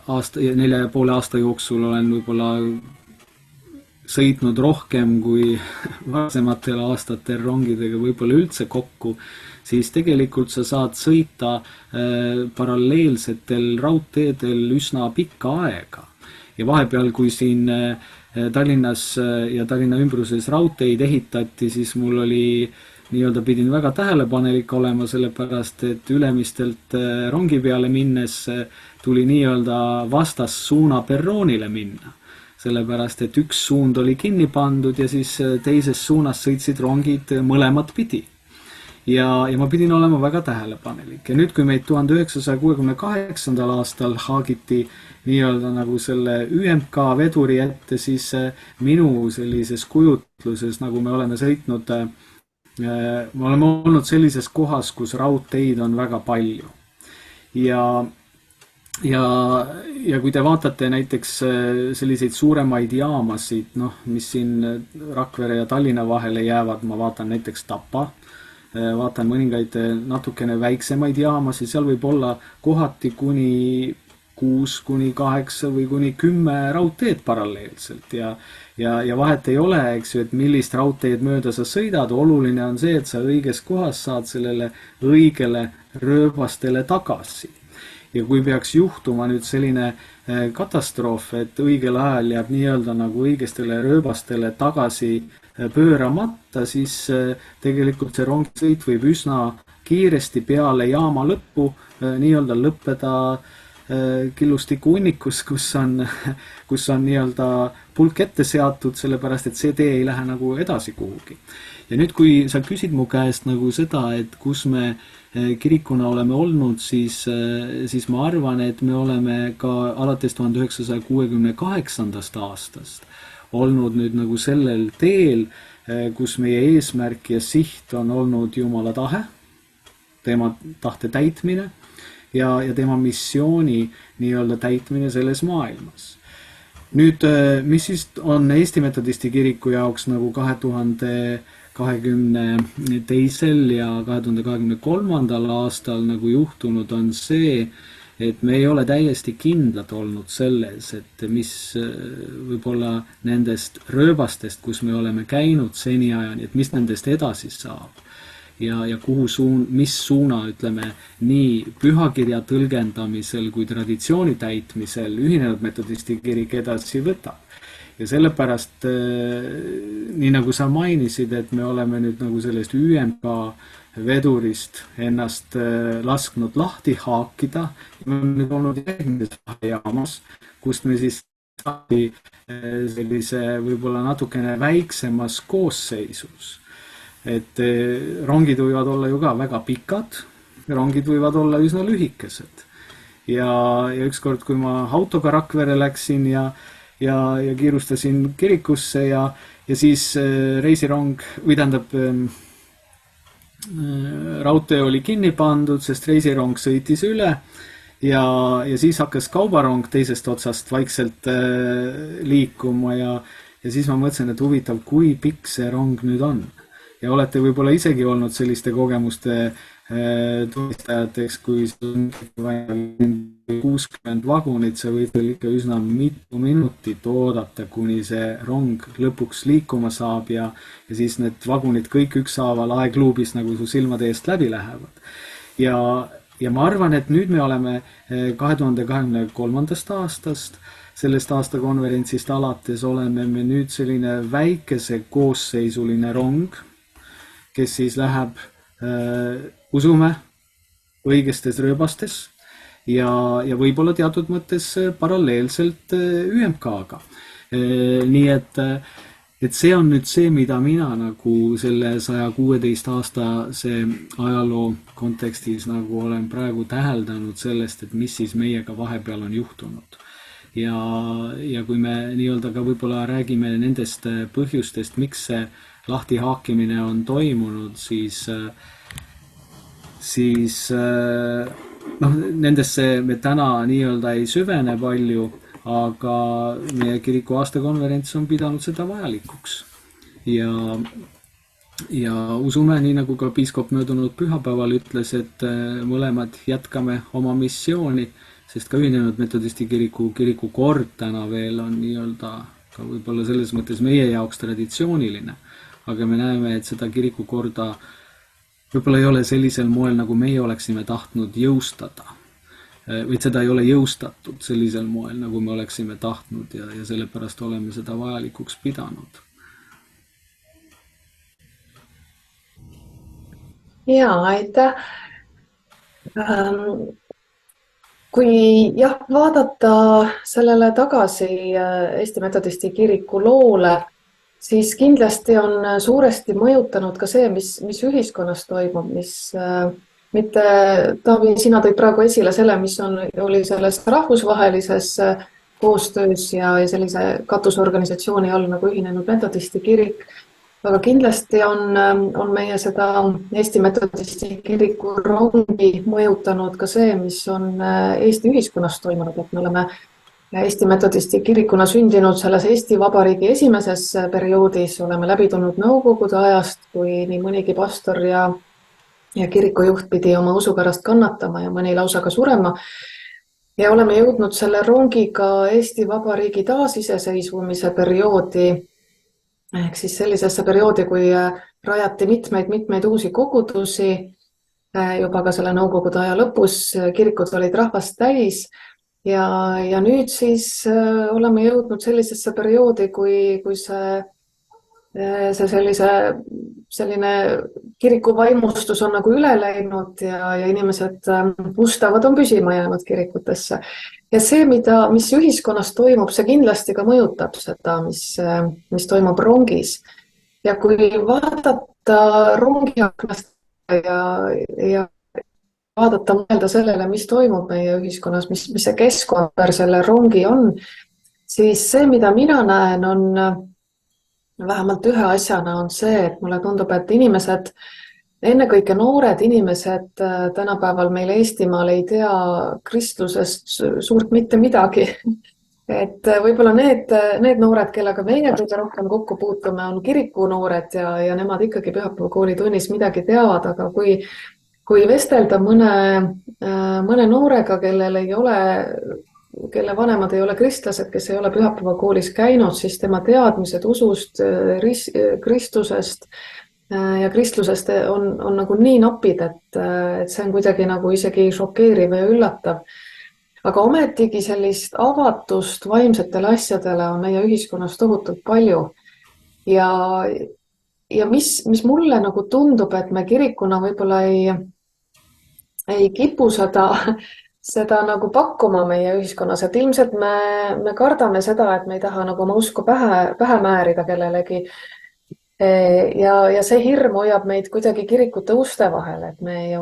Speaker 5: aasta jooksul olen võib-olla sõitnud rohkem kui varasematel aastatel rongidega võib-olla üldse kokku, siis tegelikult sa saad sõita paralleelsetel raudteedel üsna pikka aega. Ja vahepeal, kui siin Tallinnas ja Tallinna ümbruses raudteid ehitati, siis mul oli nii-öelda pidin väga tähelepanelik olema, sellepärast et ülemistelt rongi peale minnes tuli nii-öelda vastassuuna perroonile minna. Sellepärast, et üks suund oli kinni pandud ja siis teises suunas sõitsid rongid mõlemat pidi. Ja ma pidin olema väga tähelepanelik. Ja nüüd, kui meid 1968. aastal haagiti nii-öelda nagu selle ÜMK veduri ette, siis minu sellises kujutluses, nagu me oleme sõitnud, me oleme olnud sellises kohas, kus raudteid on väga palju. Ja kui te vaatate näiteks selliseid suuremaid jaamasid, mis siin Rakvere ja Tallinna vahele jäävad, ma vaatan näiteks Tapa, vaatan mõningaid natukene väiksemaid jaamasid, seal võib olla kohati kuni 6 kuni 8 või kuni 10 raudteed paralleelselt ja vahet ei ole, eks ju, et millist raudteed mööda sa sõidad, oluline on see, et sa õiges kohas saad sellele õigele rööbastele tagasi. Ja kui peaks juhtuma nüüd selline katastroof, et õigel ajal jääb nii-öelda nagu õigestele rööbastele tagasi pööramata, siis tegelikult see rongsõit võib üsna kiiresti peale jaama lõppu nii-öelda lõppeda killustiku hunnikus, kus on nii-öelda pulk ette seatud, sellepärast et see tee ei lähe nagu edasi kuhugi. Ja nüüd, kui sa küsid mu käest nagu seda, et kus me kirikuna oleme olnud, siis ma arvan, et me oleme ka alates 1968. aastast olnud nüüd nagu sellel teel, kus meie eesmärk ja siht on olnud Jumala tahe, tema tahte täitmine ja tema missiooni nii-öelda täitmine selles maailmas. Nüüd, mis siis on Eesti Metodisti Kiriku jaoks nagu 2022. ja 2023. aastal nagu juhtunud, on see, et me ei ole täiesti kindlad olnud selles, et mis võib-olla nendest rööbastest, kus me oleme käinud seniajani, et mis nendest edasi saab. Ja mis suuna, ütleme, nii pühakirja tõlgendamisel kui traditsiooni täitmisel ühinenud Metodisti kirik edasi võtab. ja sellepärast nii nagu sa mainisid, et me oleme nüüd nagu sellest ÜMK vedurist ennast lasknud lahti haakida ja me oleme nüüd olnud järgmises jaamas, kust me siis saadi sellise võib-olla natukene väiksemas koosseisus. Et rongid võivad olla ju ka väga pikad, rongid võivad olla üsna lühikesed. Ja ükskord, kui ma autoga Rakvere läksin ja kiirustasin kirikusse ja siis reisirong, või tähendab, raudtee oli kinni pandud, sest reisirong sõitis üle ja siis hakkas kaubarong teisest otsast vaikselt liikuma ja siis ma mõtlesin, et huvitav, kui pikk see rong nüüd on. Ja olete võib-olla isegi olnud selliste kogemuste tunnistajateks, kui 60 vagunit, sa võid veel ikka üsna mitu minutit oodata, kuni see rong lõpuks liikuma saab ja siis need vagunid kõik ükshaaval aegluubis nagu su silmade eest läbi lähevad. Ja ma arvan, et nüüd me oleme 2023. aastast, sellest aastakonverentsist alates oleme me nüüd selline väikese koosseisuline rong, kes siis läheb, usume, õigestes rööbastes ja võib-olla teatud mõttes paralleelselt ÜMK-ga. Nii et see on nüüd see, mida mina nagu selle 116 aastase ajaloo kontekstis nagu olen praegu täheldanud sellest, et mis siis meiega vahepeal on juhtunud. Ja kui me nii-öelda ka võib-olla räägime nendest põhjustest, miks see lahtihaakimine on toimunud, siis nendesse me täna nii-öelda ei süvene palju, aga meie kiriku aastakonverents on pidanud seda vajalikuks. Ja usume, nii nagu ka piiskop möödunud pühapäeval ütles, et mõlemad jätkame oma missiooni, sest ka Ühinenud Metodisti kiriku kord täna veel on nii-öelda ka võib-olla selles mõttes meie jaoks traditsiooniline. Aga me näeme, et seda kirikukorda võib-olla ei ole sellisel moel, nagu meie oleksime tahtnud jõustada. Või seda ei ole jõustatud sellisel moel, nagu me oleksime tahtnud ja sellepärast oleme seda vajalikuks pidanud.
Speaker 4: Jaa, aitäh. Kui vaadata sellele tagasi Eesti Metodisti kiriku loole, siis kindlasti on suuresti mõjutanud ka see, mis ühiskonnas toimub, mis mitte, Taavi, sina tõid praegu esile selle, mis oli selles rahvusvahelises koostöös ja sellise katusorganisatsiooni all nagu Ühinenud Metodisti kirik, aga kindlasti on meie seda Eesti Metodisti kiriku rongi mõjutanud ka see, mis on Eesti ühiskonnas toimunud, et me oleme Eesti Metodisti kirikuna sündinud selles Eesti Vabariigi esimeses perioodis, oleme läbi tulnud nõukogude ajast, kui nii mõnigi pastor ja kirikujuht pidi oma usu pärast kannatama ja mõni lausa ka surema. Ja oleme jõudnud selle rongiga Eesti Vabariigi taasiseseisvumise perioodi, ehk siis sellisesse perioodi, kui rajati mitmeid uusi kogudusi, juba ka selle nõukogude aja lõpus, kirikud olid rahvast täis. Ja nüüd siis oleme jõudnud sellisesse perioodi, kui selline kiriku vaimustus on nagu üle läinud ja inimesed ustavad on püsima jäänud kirikutesse. Ja see, mis ühiskonnas toimub, see kindlasti ka mõjutab seda, mis toimub rongis. Ja kui vaadata rongi aknast ja vaadata, mõelda sellele, mis toimub meie ühiskonnas, mis see keskkond per selle rongi on, siis see, mida mina näen, on vähemalt ühe asjana on see, et mulle tundub, et inimesed, ennekõike noored inimesed tänapäeval meil Eestimaal ei tea kristlusest suurt mitte midagi. Et võib-olla need noored, kellega meie kõige rohkem kokku puutume, on kirikunoored ja nemad ikkagi pühapäevakooli tunnis midagi teavad, aga kui vestelda mõne noorega, kelle vanemad ei ole kristlased, kes ei ole pühapäevakoolis käinud, siis tema teadmised usust, Kristusest ja kristlusest on nagu nii napid, et see on kuidagi nagu isegi šokeeriv ja üllatav. aga ometigi sellist avatust vaimsetele asjadele on meie ühiskonnas tohutult palju. Ja, ja mis mulle nagu tundub, et me kirikuna võib-olla ei kipu seda nagu pakkuma meie ühiskonnas, et ilmselt me kardame seda, et me ei taha nagu oma usku pähe määrida kellelegi. Ja see hirm hoiab meid kuidagi kirikute uste vahel, et me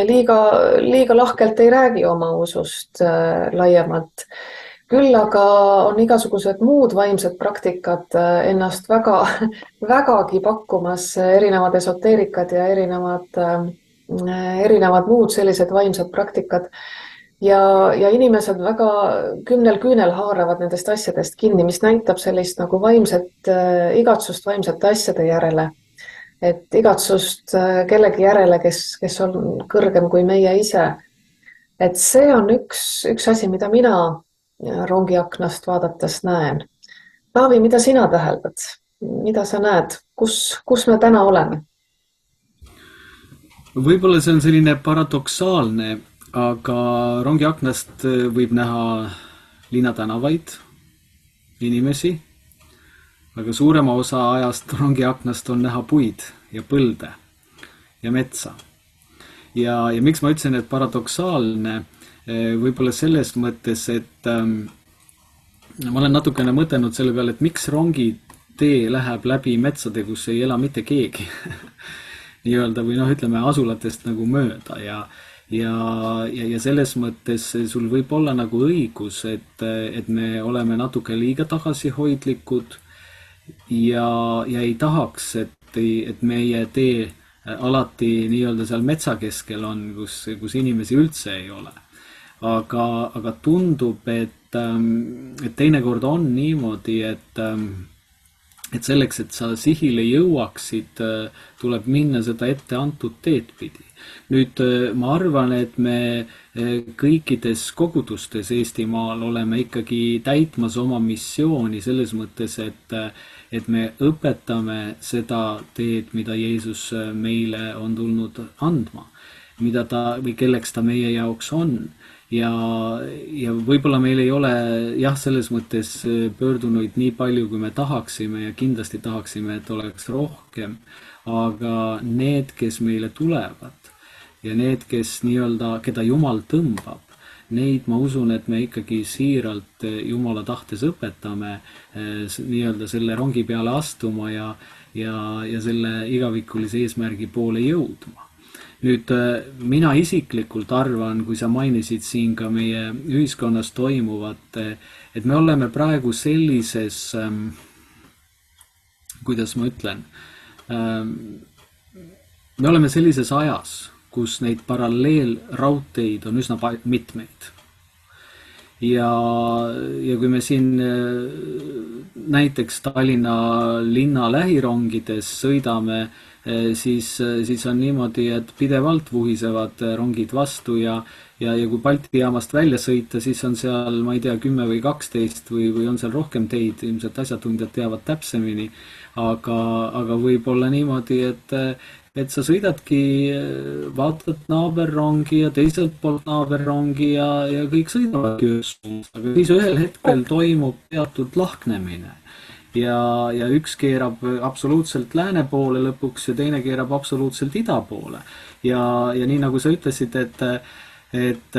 Speaker 4: liiga lahkelt ei räägi oma usust laiemalt. Küll aga on igasugused muud vaimsed praktikad ennast vägagi pakkumas, erinevad esoteerikad ja erinevad muud sellised vaimsed praktikad. Ja inimesed väga kümnel küünel haaravad nendest asjadest kinni, mis näitab sellist nagu igatsust vaimsete asjade järele. Et igatsust kellegi järele, kes on kõrgem kui meie ise. Et see on üks asi, mida mina rongiaknast vaadates näen. Taavi, mida sina täheldad? Mida sa näed? Kus me täna oleme?
Speaker 5: Võib-olla see on selline paradoksaalne, aga rongiaknast võib näha linnatänavaid, inimesi, aga suurema osa ajast rongiaknast on näha puid ja põlde ja metsa. Ja miks ma ütlesin, et paradoksaalne, võib-olla selles mõttes, et ma olen natukene mõtelnud selle peale, et miks rongitee läheb läbi metsade, kus ei ela mitte keegi nii-öelda või ütleme asulatest nagu mööda ja selles mõttes sul võib olla nagu õigus, et me oleme natuke liiga tagasihoidlikud ja ei tahaks, et meie tee alati nii-öelda seal metsa keskel on, kus inimesi üldse ei ole. Aga tundub, et teinekord on niimoodi, et selleks, et sa sihile jõuaksid, tuleb minna seda ette antud teed pidi. Nüüd ma arvan, et me kõikides kogudustes Eestimaal oleme ikkagi täitmas oma missiooni selles mõttes, et me õpetame seda teed, mida Jeesus meile on tulnud andma, mida ta või kelleks ta meie jaoks on. Ja võib-olla meil ei ole selles mõttes pöördunuid nii palju, kui me tahaksime ja kindlasti tahaksime, et oleks rohkem, aga need, kes meile tulevad ja need, kes nii-öelda, keda Jumal tõmbab, neid ma usun, et me ikkagi siiralt Jumala tahtes õpetame nii-öelda selle rongi peale astuma ja selle igavikulise eesmärgi poole jõudma. Nüüd mina isiklikult arvan, kui sa mainisid siin ka meie ühiskonnas toimuvat, et me oleme praegu sellises, kuidas ma ütlen, me oleme sellises ajas, kus neid paralleelraudteid on üsna mitmeid. Ja kui me siin näiteks Tallinna linna lähirongides sõidame, siis on niimoodi, et pidevalt vuhisevad rongid vastu ja kui Balti jaamast välja sõita, siis on seal, ma ei tea, 10 või 12 või on seal rohkem teid, ilmselt asjatundjad teavad täpsemini, aga võib olla niimoodi, et sa sõidadki, vaatad naaberrongi ja teiselt poolt naaberrongi ja kõik sõidavad öösuunas, aga siis ühel hetkel toimub teatud lahknemine. Ja üks keerab absoluutselt lääne poole lõpuks ja teine keerab absoluutselt ida poole. Ja nii nagu sa ütlesid, et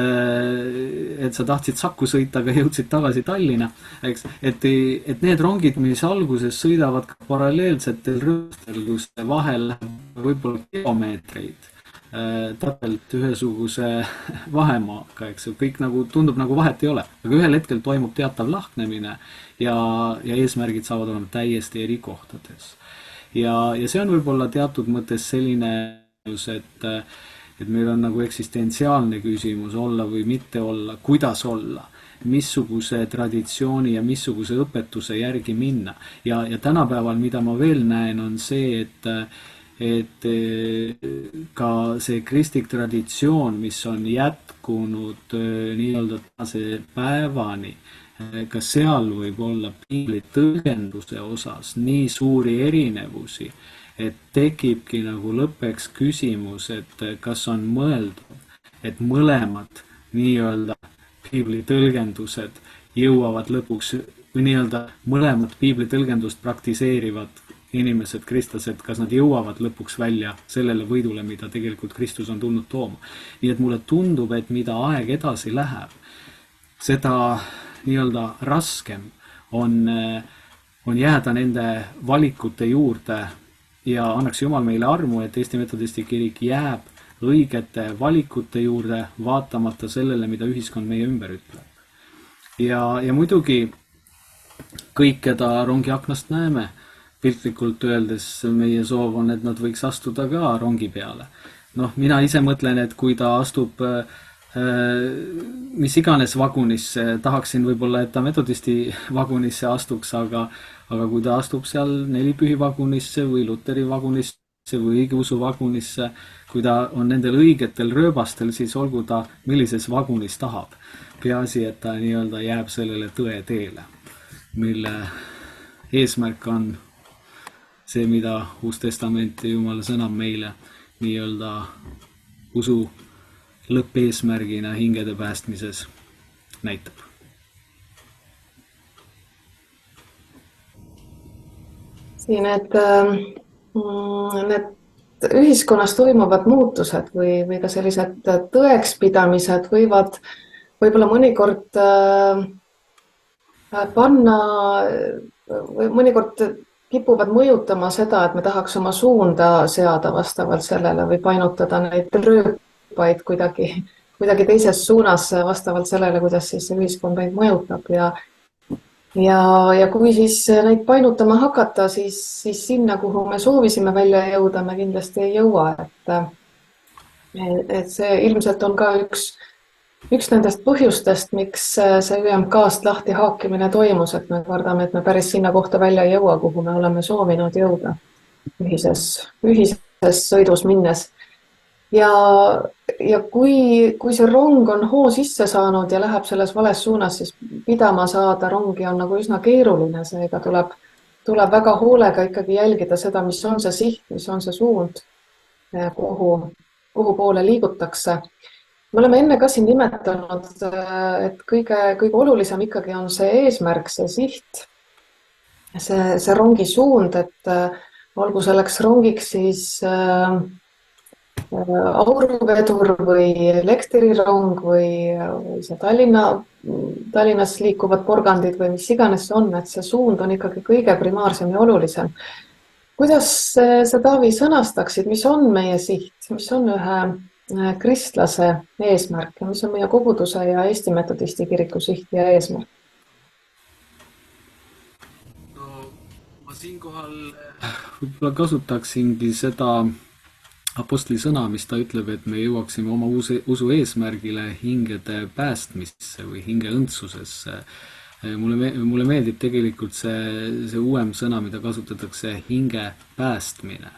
Speaker 5: sa tahtsid Saku sõita, aga jõudsid tagasi Tallinna, eks? Et need rongid, mis alguses sõidavad ka paralleelsetel rõõstel, kus vahel võib-olla kilomeetreid, täpselt ühesuguse vahemaaga, eks ju, kõik nagu tundub nagu vahet ei ole, aga ühel hetkel toimub teatav lahknemine ja eesmärgid saavad olema täiesti eri kohtades. Ja see on võib-olla teatud mõttes selline, et meil on nagu eksistentsiaalne küsimus olla või mitte olla, kuidas olla, missuguse traditsiooni ja missuguse õpetuse järgi minna. Ja tänapäeval, mida ma veel näen, on see, et ka see kristlik traditsioon, mis on jätkunud nii-öelda tänase päevani, ka seal võib olla piibli tõlgenduse osas nii suuri erinevusi, et tekibki nagu lõppeks küsimus, et kas on mõeldud, et mõlemad nii-öelda piibli tõlgendused jõuavad lõpuks või nii-öelda mõlemad piibli tõlgendust praktiseerivad inimesed, kristlased, kas nad jõuavad lõpuks välja sellele võidule, mida tegelikult Kristus on tulnud tooma. Nii et mulle tundub, et mida aeg edasi läheb, seda nii-öelda raskem on jääda nende valikute juurde ja annaks Jumal meile armu, et Eesti Metodisti Kirik jääb õigete valikute juurde, vaatamata sellele, mida ühiskond meie ümber ütleb. Ja muidugi kõik, keda rongi aknast näeme, piltlikult öeldes meie soov on, et nad võiks astuda ka rongi peale. Mina ise mõtlen, et kui ta astub mis iganes vagunisse, tahaksin võib-olla, et ta metodisti vagunisse astuks, aga kui ta astub seal nelipühi vagunisse või luteri vagunisse või õigeusu vagunisse, kui ta on nendel õigetel rööbastel, siis olgu ta millises vagunis tahab. Peaasi, et ta nii-öelda jääb sellele tõe teele, mille eesmärk on see, mida Uus Testament ja Jumala sõna meile nii-öelda usu lõppeesmärgina hingede päästmises näitab.
Speaker 4: Siin need ühiskonnas toimuvad muutused või ka sellised tõekspidamised võivad võib-olla mõnikord mõnikord kipuvad mõjutama seda, et me tahaks oma suunda seada vastavalt sellele või painutada neid rööpaid kuidagi teises suunas vastavalt sellele, kuidas siis see ühiskond meid mõjutab ja kui siis neid painutama hakata, siis sinna, kuhu me soovisime välja jõuda, me kindlasti ei jõua, et see ilmselt on ka üks nendest põhjustest, miks see ÜMK-st lahti haakimine toimus, et me kardame, et me päris sinna kohta välja ei jõua, kuhu me oleme soovinud jõuda ühises sõidus minnes. Ja kui see rong on hoo sisse saanud ja läheb selles vales suunas, siis pidama saada rongi on nagu üsna keeruline, seega tuleb väga hoolega ikkagi jälgida seda, mis on see siht, mis on see suund, kuhu poole liigutakse. Me oleme enne ka siin nimetanud, et kõige olulisem ikkagi on see eesmärk, see siht, see rongi suund, et olgu selleks rongiks siis auruvedur või elektrirong või see Tallinnas liikuvad porgandid või mis iganes on, et see suund on ikkagi kõige primaarsem ja olulisem. Kuidas sa, Taavi, sõnastaksid, mis on meie siht, mis on ühe kristlase eesmärk ja mis on meie koguduse ja Eesti Metodisti Kiriku siht ja eesmärk?
Speaker 5: Ma siinkohal võib-olla kasutaksingi seda apostli sõna, mis ta ütleb, et me jõuaksime oma usu eesmärgile hingede päästmisse või hinge õndsusesse. Mulle meeldib tegelikult see uuem sõna, mida kasutatakse hinge päästmine.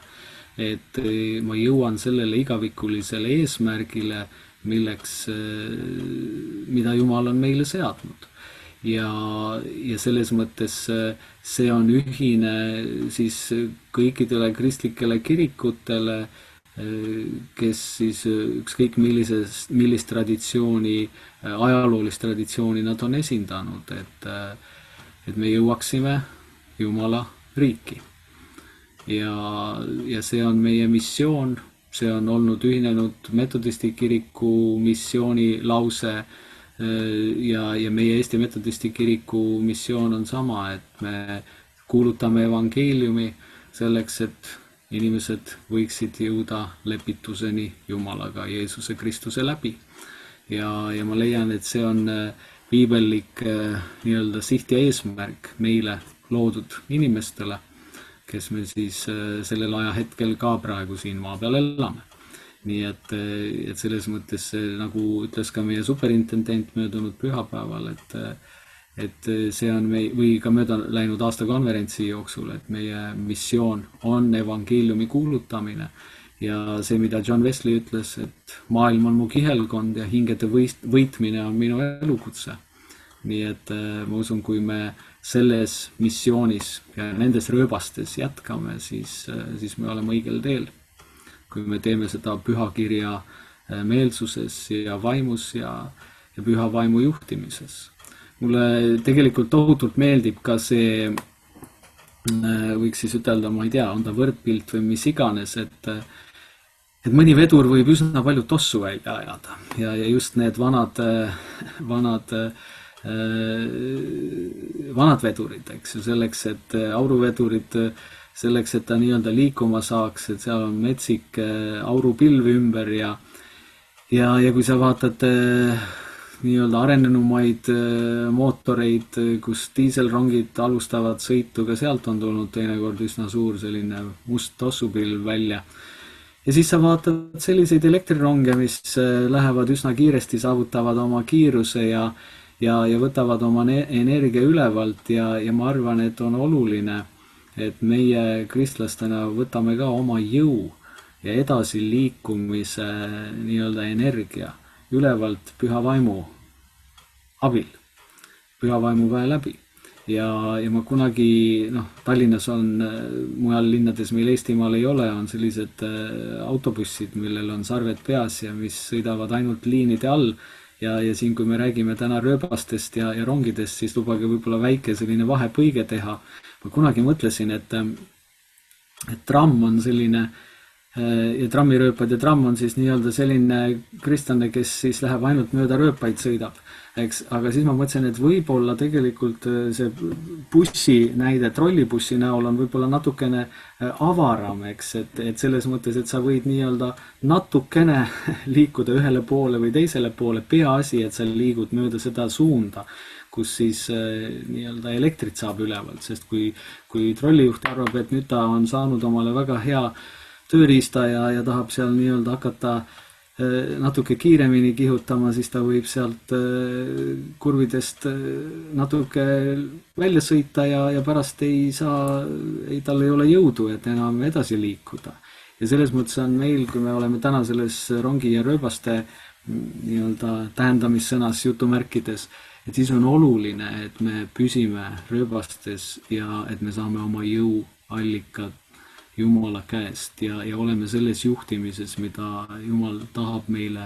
Speaker 5: Et ma jõuan sellele igavikulisele eesmärgile, mida Jumal on meile seadnud. Ja selles mõttes see on ühine siis kõikidele kristlikele kirikutele, kes siis ükskõik millist traditsiooni, ajaloolist traditsiooni nad on esindanud, et me jõuaksime Jumala riiki. Ja see on meie missioon, see on olnud ühinenud Metodisti Kiriku missiooni lause ja meie Eesti Metodisti Kiriku missioon on sama, et me kuulutame evangeeliumi selleks, et inimesed võiksid jõuda lepituseni Jumalaga Jeesuse Kristuse läbi. Ja ma leian, et see on piibellik nii-öelda siht ja eesmärk meile loodud inimestele, kes me siis sellel ajahetkel ka praegu siin maa peal elame. Nii et selles mõttes, nagu ütles ka meie superintendent möödunud pühapäeval, et see on või ka mööda läinud aasta konverentsi jooksul, et meie missioon on evangeeliumi kuulutamine ja see, mida John Wesley ütles, et maailm on mu kihelkond ja hingede võitmine on minu elukutse. Nii et ma usun, kui me selles missioonis ja nendes rööbastes jätkame, siis me oleme õigel teel. Kui me teeme seda pühakirja meelsuses ja vaimus ja püha vaimu juhtimises. Mulle tegelikult tohutult meeldib ka see, võiks siis ütelda, ma ei tea, on ta võrdpilt või mis iganes, et mõni vedur võib üsna palju tossu välja ajada ja just need vanad vedurid, eks ju, selleks, et auruvedurid, selleks, et ta nii-öelda liikuma saaks, et seal on metsik aurupilv ümber ja kui sa vaatad nii-öelda arenenumaid mootoreid, kus diiselrongid alustavad sõitu, ka sealt on tulnud teinekord üsna suur selline must tossupilv välja. Ja siis sa vaatad selliseid elektrironge, mis lähevad üsna kiiresti, saavutavad oma kiiruse ja võtavad oma energia ülevalt ja ma arvan, et on oluline, et meie kristlastena võtame ka oma jõu ja edasi liikumise nii-öelda energia ülevalt püha vaimu abil, püha vaimu väe läbi. Ja ma kunagi, Tallinnas on, mujal linnades meil Eestimaal ei ole, on sellised autobussid, millel on sarved peas ja mis sõidavad ainult liinide all. Ja siin, kui me räägime täna rööbastest ja rongidest, siis lubage võib-olla väike selline vahepõige teha. Ma kunagi mõtlesin, et tramm on selline ja trammirööpad ja tramm on siis nii-öelda selline kristlane, kes siis läheb ainult mööda rööpaid sõidab. Eks, aga siis ma mõtlesin, et võib-olla tegelikult see bussi näide, trollibussi näol on võib-olla natukene avaram, eks, et selles mõttes, et sa võid nii-öelda natukene liikuda ühele poole või teisele poole, peaasi, et sa liigud mööda seda suunda, kus siis nii-öelda elektrit saab ülevalt, sest kui trollijuht arvab, et nüüd ta on saanud omale väga hea tööriista ja tahab seal nii-öelda hakata natuke kiiremini kihutama, siis ta võib sealt kurvidest natuke välja sõita ja pärast tal ei ole jõudu, et enam edasi liikuda. Ja selles mõttes on meil, kui me oleme täna selles rongi ja rööbaste nii-öelda tähendamissõnas jutumärkides, et siis on oluline, et me püsime rööbastes ja et me saame oma jõuallikad Jumala käest ja oleme selles juhtimises, mida Jumal tahab meile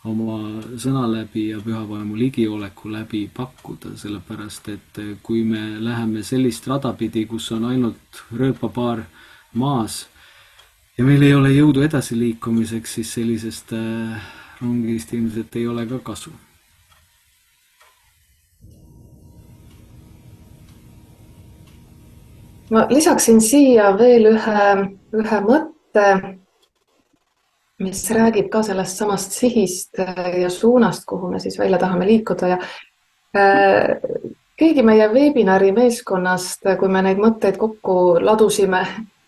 Speaker 5: oma sõna läbi ja pühavaimu ligioleku läbi pakkuda, sellepärast et kui me läheme sellist radapidi, kus on ainult rööpapaar maas ja meil ei ole jõudu edasi liikumiseks, siis sellisest rongist ilmselt ei ole ka kasu.
Speaker 4: Ma lisaksin siia veel ühe mõtte, mis räägib ka sellest samast sihist ja suunast, kuhu me siis välja tahame liikuda. Ja keegi meie webinari meeskonnast, kui me neid mõtteid kokku ladusime,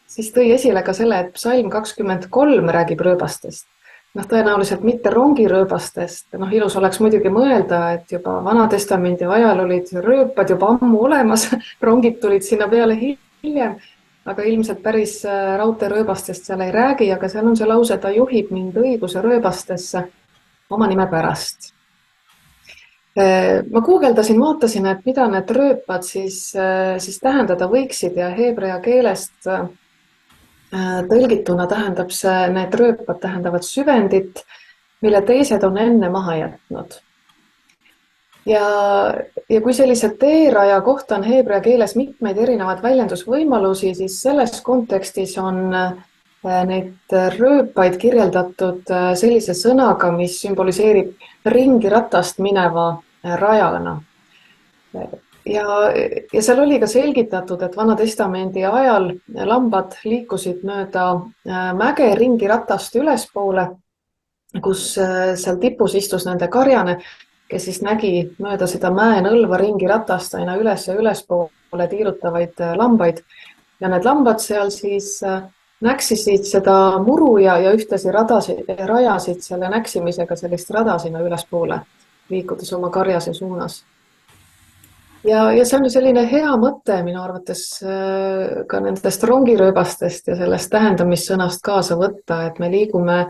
Speaker 4: siis tõi esile ka selle, et psalm 23 räägib rööbastest. Tõenäoliselt mitte rongirööbastest. Ilus oleks muidugi mõelda, et juba Vanatestamendi ajal olid rööpad juba ammu olemas, rongid tulid sinna peale hiljem, aga ilmselt päris raudteerööbastest seal ei räägi, aga seal on see lause, ta juhib mind õiguse rööbastesse oma nime pärast. Ma guugeldasin, vaatasin, et mida need rööpad siis tähendada võiksid ja heebrea keelest tõlgituna tähendab see, need rööpad tähendavad süvendit, mille teised on enne maha jätnud. Ja kui sellise teeraja kohta on heebrea keeles mitmeid erinevaid väljendusvõimalusi, siis selles kontekstis on neid rööpaid kirjeldatud sellise sõnaga, mis sümboliseerib ringi ratast mineva rajana. Ja seal oli ka selgitatud, et Vanatestamendi ajal lambad liikusid mööda mäge ringi ratast ülespoole, kus seal tipus istus nende karjane, kes siis nägi mööda seda mäenõlva ringi ratast aina üles ja ülespoole tiirutavaid lambaid. Ja need lambad seal siis näksisid seda muru ja ühtlasi rajasid selle näksimisega sellist rada sinna ülespoole, liikudes oma karjase suunas. Ja see on selline hea mõte minu arvates ka nendest rongirööbastest ja sellest tähendamissõnast kaasa võtta, et me liigume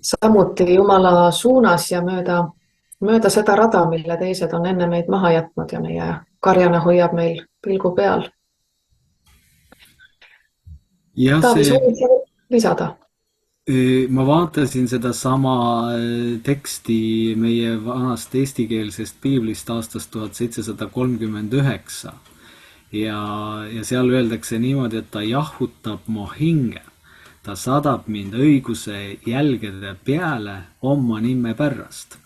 Speaker 4: samuti Jumala suunas ja mööda seda rada, mille teised on enne meid maha jätnud ja meie karjane hoiab meil pilgu peal. Taavi, soovid lisada?
Speaker 5: Ma vaatasin sedasama teksti meie vanast eestikeelsest piiblist aastast 1739 ja seal öeldakse niimoodi, et ta jahutab mu hinge. Ta sadab mind õiguse jälgede peale oma nime pärast.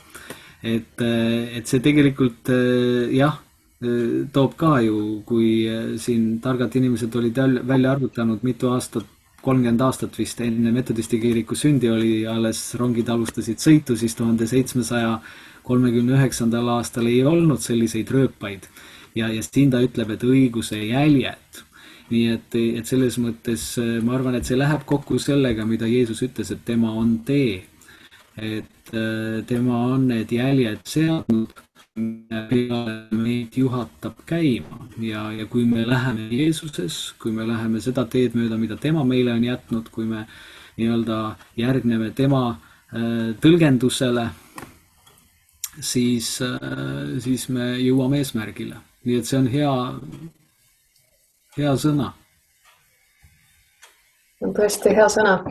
Speaker 5: Et see tegelikult jah, toob ka ju, kui siin targad inimesed olid välja arvutanud mitu aastat, 30 aastat vist enne metodisti kiriku sündi oli alles rongid alustasid sõitu, siis 1739. aastal ei olnud selliseid rööpaid ja siin ta ütleb, et õiguse jäljed. Nii et selles mõttes ma arvan, et see läheb kokku sellega, mida Jeesus ütles, et tema on tee. Et tema on need jäljed seadnud, meid juhatab käima ja kui me läheme Jeesuses, kui me läheme seda teed mööda, mida tema meile on jätnud, kui me nii-öelda järgneme tema tõlgendusele, siis me jõuame eesmärgile. Nii et see on hea sõna.
Speaker 4: On tõesti hea sõna.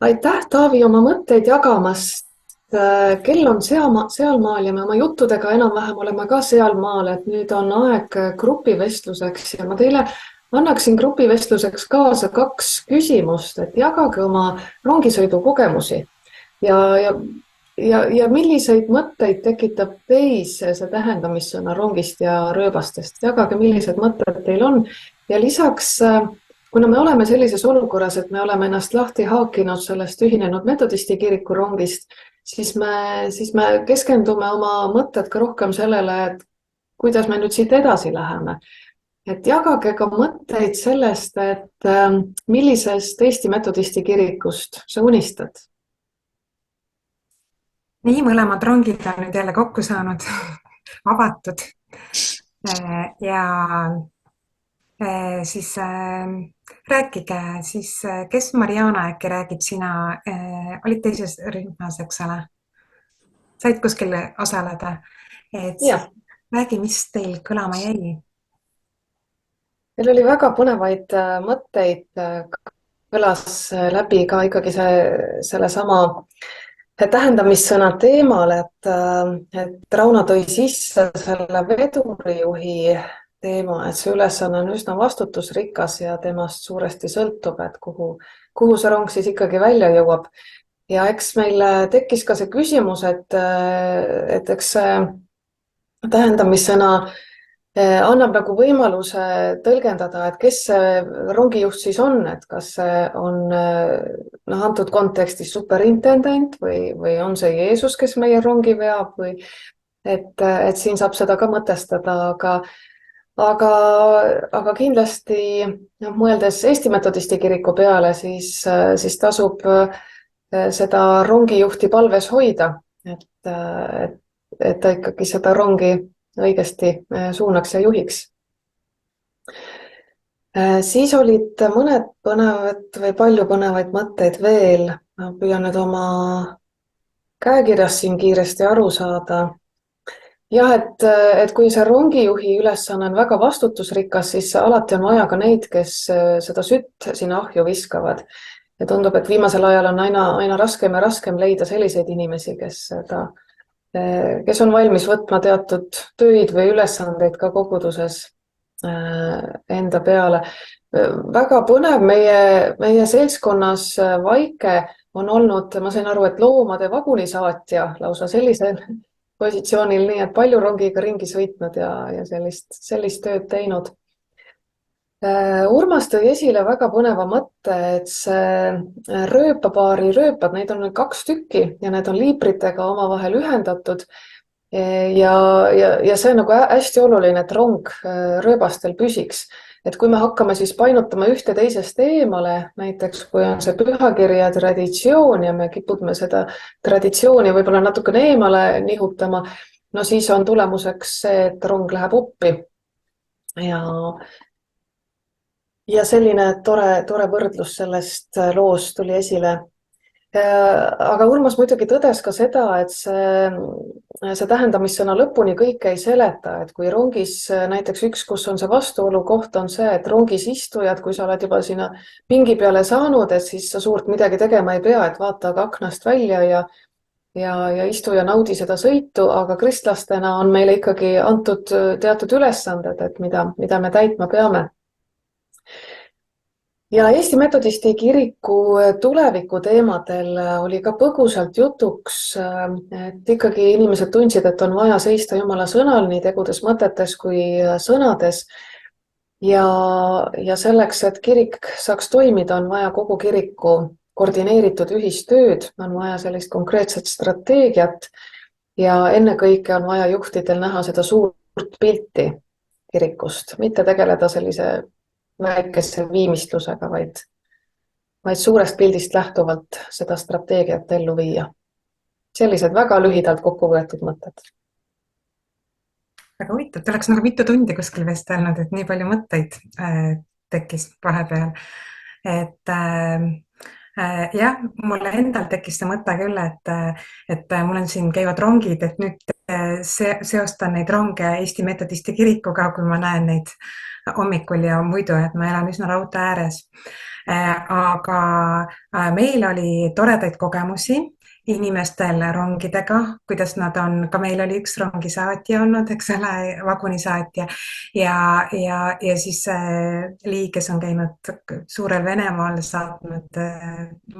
Speaker 4: Aitäh, Taavi, oma mõtteid jagamast. Kell on sealmaal ja me oma juttudega enam-vähem oleme ka sealmaal, et nüüd on aeg grupivestluseks ja ma teile annaksin grupivestluseks kaasa 2 küsimust, et jagage oma rongisõidu kogemusi ja milliseid mõtteid tekitab teis see tähendamissõna rongist ja rööbastest. Jagage, millised mõtted teil on ja lisaks, kuna me oleme sellises olukorras, et me oleme ennast lahti haakinud sellest ühinenud metodisti kiriku rongist, siis me keskendume oma mõtted ka rohkem sellele, et kuidas me nüüd siit edasi läheme. Et jagage ka mõtteid sellest, et millisest Eesti metodisti kirikust sa unistad?
Speaker 1: Nii, mõlemad rongid on nüüd jälle kokku saanud, avatud ja siis rääkige siis, kes Mariana äkki räägib, sina olid teises rühmas, eks ole? Said kuskil osaleda? Et räägi, mis teil kõlama jäi?
Speaker 4: Meil oli väga põnevaid mõtteid, kõlas läbi ka ikkagi selle sama tähendamissõna teemal, et Rauno tõi sisse selle vedurijuhi teema, et see ülesanne on üsna vastutusrikas ja temast suuresti sõltub, et kuhu see rong siis ikkagi välja jõuab. Ja eks meil tekkis ka see küsimus, et eks see tähendamissõna annab nagu võimaluse tõlgendada, et kes see rongijuht siis on, et kas see on antud kontekstis superintendent või on see Jeesus, kes meie rongi veab või et siin saab seda ka mõtestada, aga kindlasti mõeldes Eesti metodisti kiriku peale, siis tasub seda rongijuhti palves hoida, et ta ikkagi seda rongi õigesti suunaks ja juhiks. Siis olid mõned põnevad või palju põnevaid mõtteid veel. Ma püüan nüüd oma käekirjas siin kiiresti aru saada. Jah, et kui see rongijuhi ülesanne on väga vastutusrikas, siis alati on vaja ka neid, kes seda sütt sinna ahju viskavad. Ja tundub, et viimasel ajal on aina raskem ja raskem leida selliseid inimesi, kes on valmis võtma teatud töid või ülesandeid ka koguduses enda peale. Väga põnev meie seltskonnas Vaike on olnud, ma sain aru, et loomade vagunisaatja lausa sellisel positsioonil, nii et palju rongiga ringi sõitnud ja sellist tööd teinud. Urmas tõi esile väga põneva mõtte, et see rööpapaari rööpad, neid on 2 tükki ja need on liibritega omavahel ühendatud ja see on nagu hästi oluline, et rong rööbastel püsiks. Et kui me hakkame siis painutama ühte teisest eemale, näiteks kui on see pühakiri ja traditsioon ja me kipume seda traditsiooni võib-olla natukene eemale nihutama, no siis on tulemuseks see, et rong läheb uppi. Ja selline tore võrdlus sellest loost tuli esile. Aga Urmas muidugi tõdes ka seda, et see tähendamissõna lõpuni kõike ei seleta, et kui rongis näiteks üks, kus on see vastuolu koht, on see, et rongis istujad, kui sa oled juba sinna pingi peale saanud, et siis sa suurt midagi tegema ei pea, et vaata aga aknast välja ja istu ja naudi seda sõitu, aga kristlastena on meile ikkagi antud teatud ülesanded, et mida me täitma peame. Ja Eesti Metodisti kiriku tuleviku teemadel oli ka põgusalt jutuks, et ikkagi inimesed tundsid, et on vaja seista Jumala sõnal nii tegudes, mõtetes kui sõnades. Ja selleks, et kirik saaks toimida, on vaja kogu kiriku koordineeritud ühistööd, on vaja sellist konkreetset strateegiat ja ennekõike on vaja juhtidel näha seda suurt pilti kirikust, mitte tegeleda sellise väikese viimistlusega, vaid suurest pildist lähtuvalt seda strateegiat ellu viia. Sellised väga lühidalt kokku võetud mõtted.
Speaker 1: Väga huvitav, tuleks nagu mitu tundi kuskil vestelnud, et nii palju mõtteid tekkis vahepeal. Et jah, mulle endal tekkis see mõte küll, et mul on siin käivad rongid, et nüüd seostan neid ronge Eesti Metodisti kirikuga, kui ma näen neid hommikul ja muidu, et ma elan üsna raudtee ääres. Aga meil oli toredaid kogemusi inimestel rongidega, kuidas nad on, ka meil oli üks rongisaatja olnud, eks ole, vagunisaatja ja siis Lii, kes on käinud suurel Venemaal, saatnud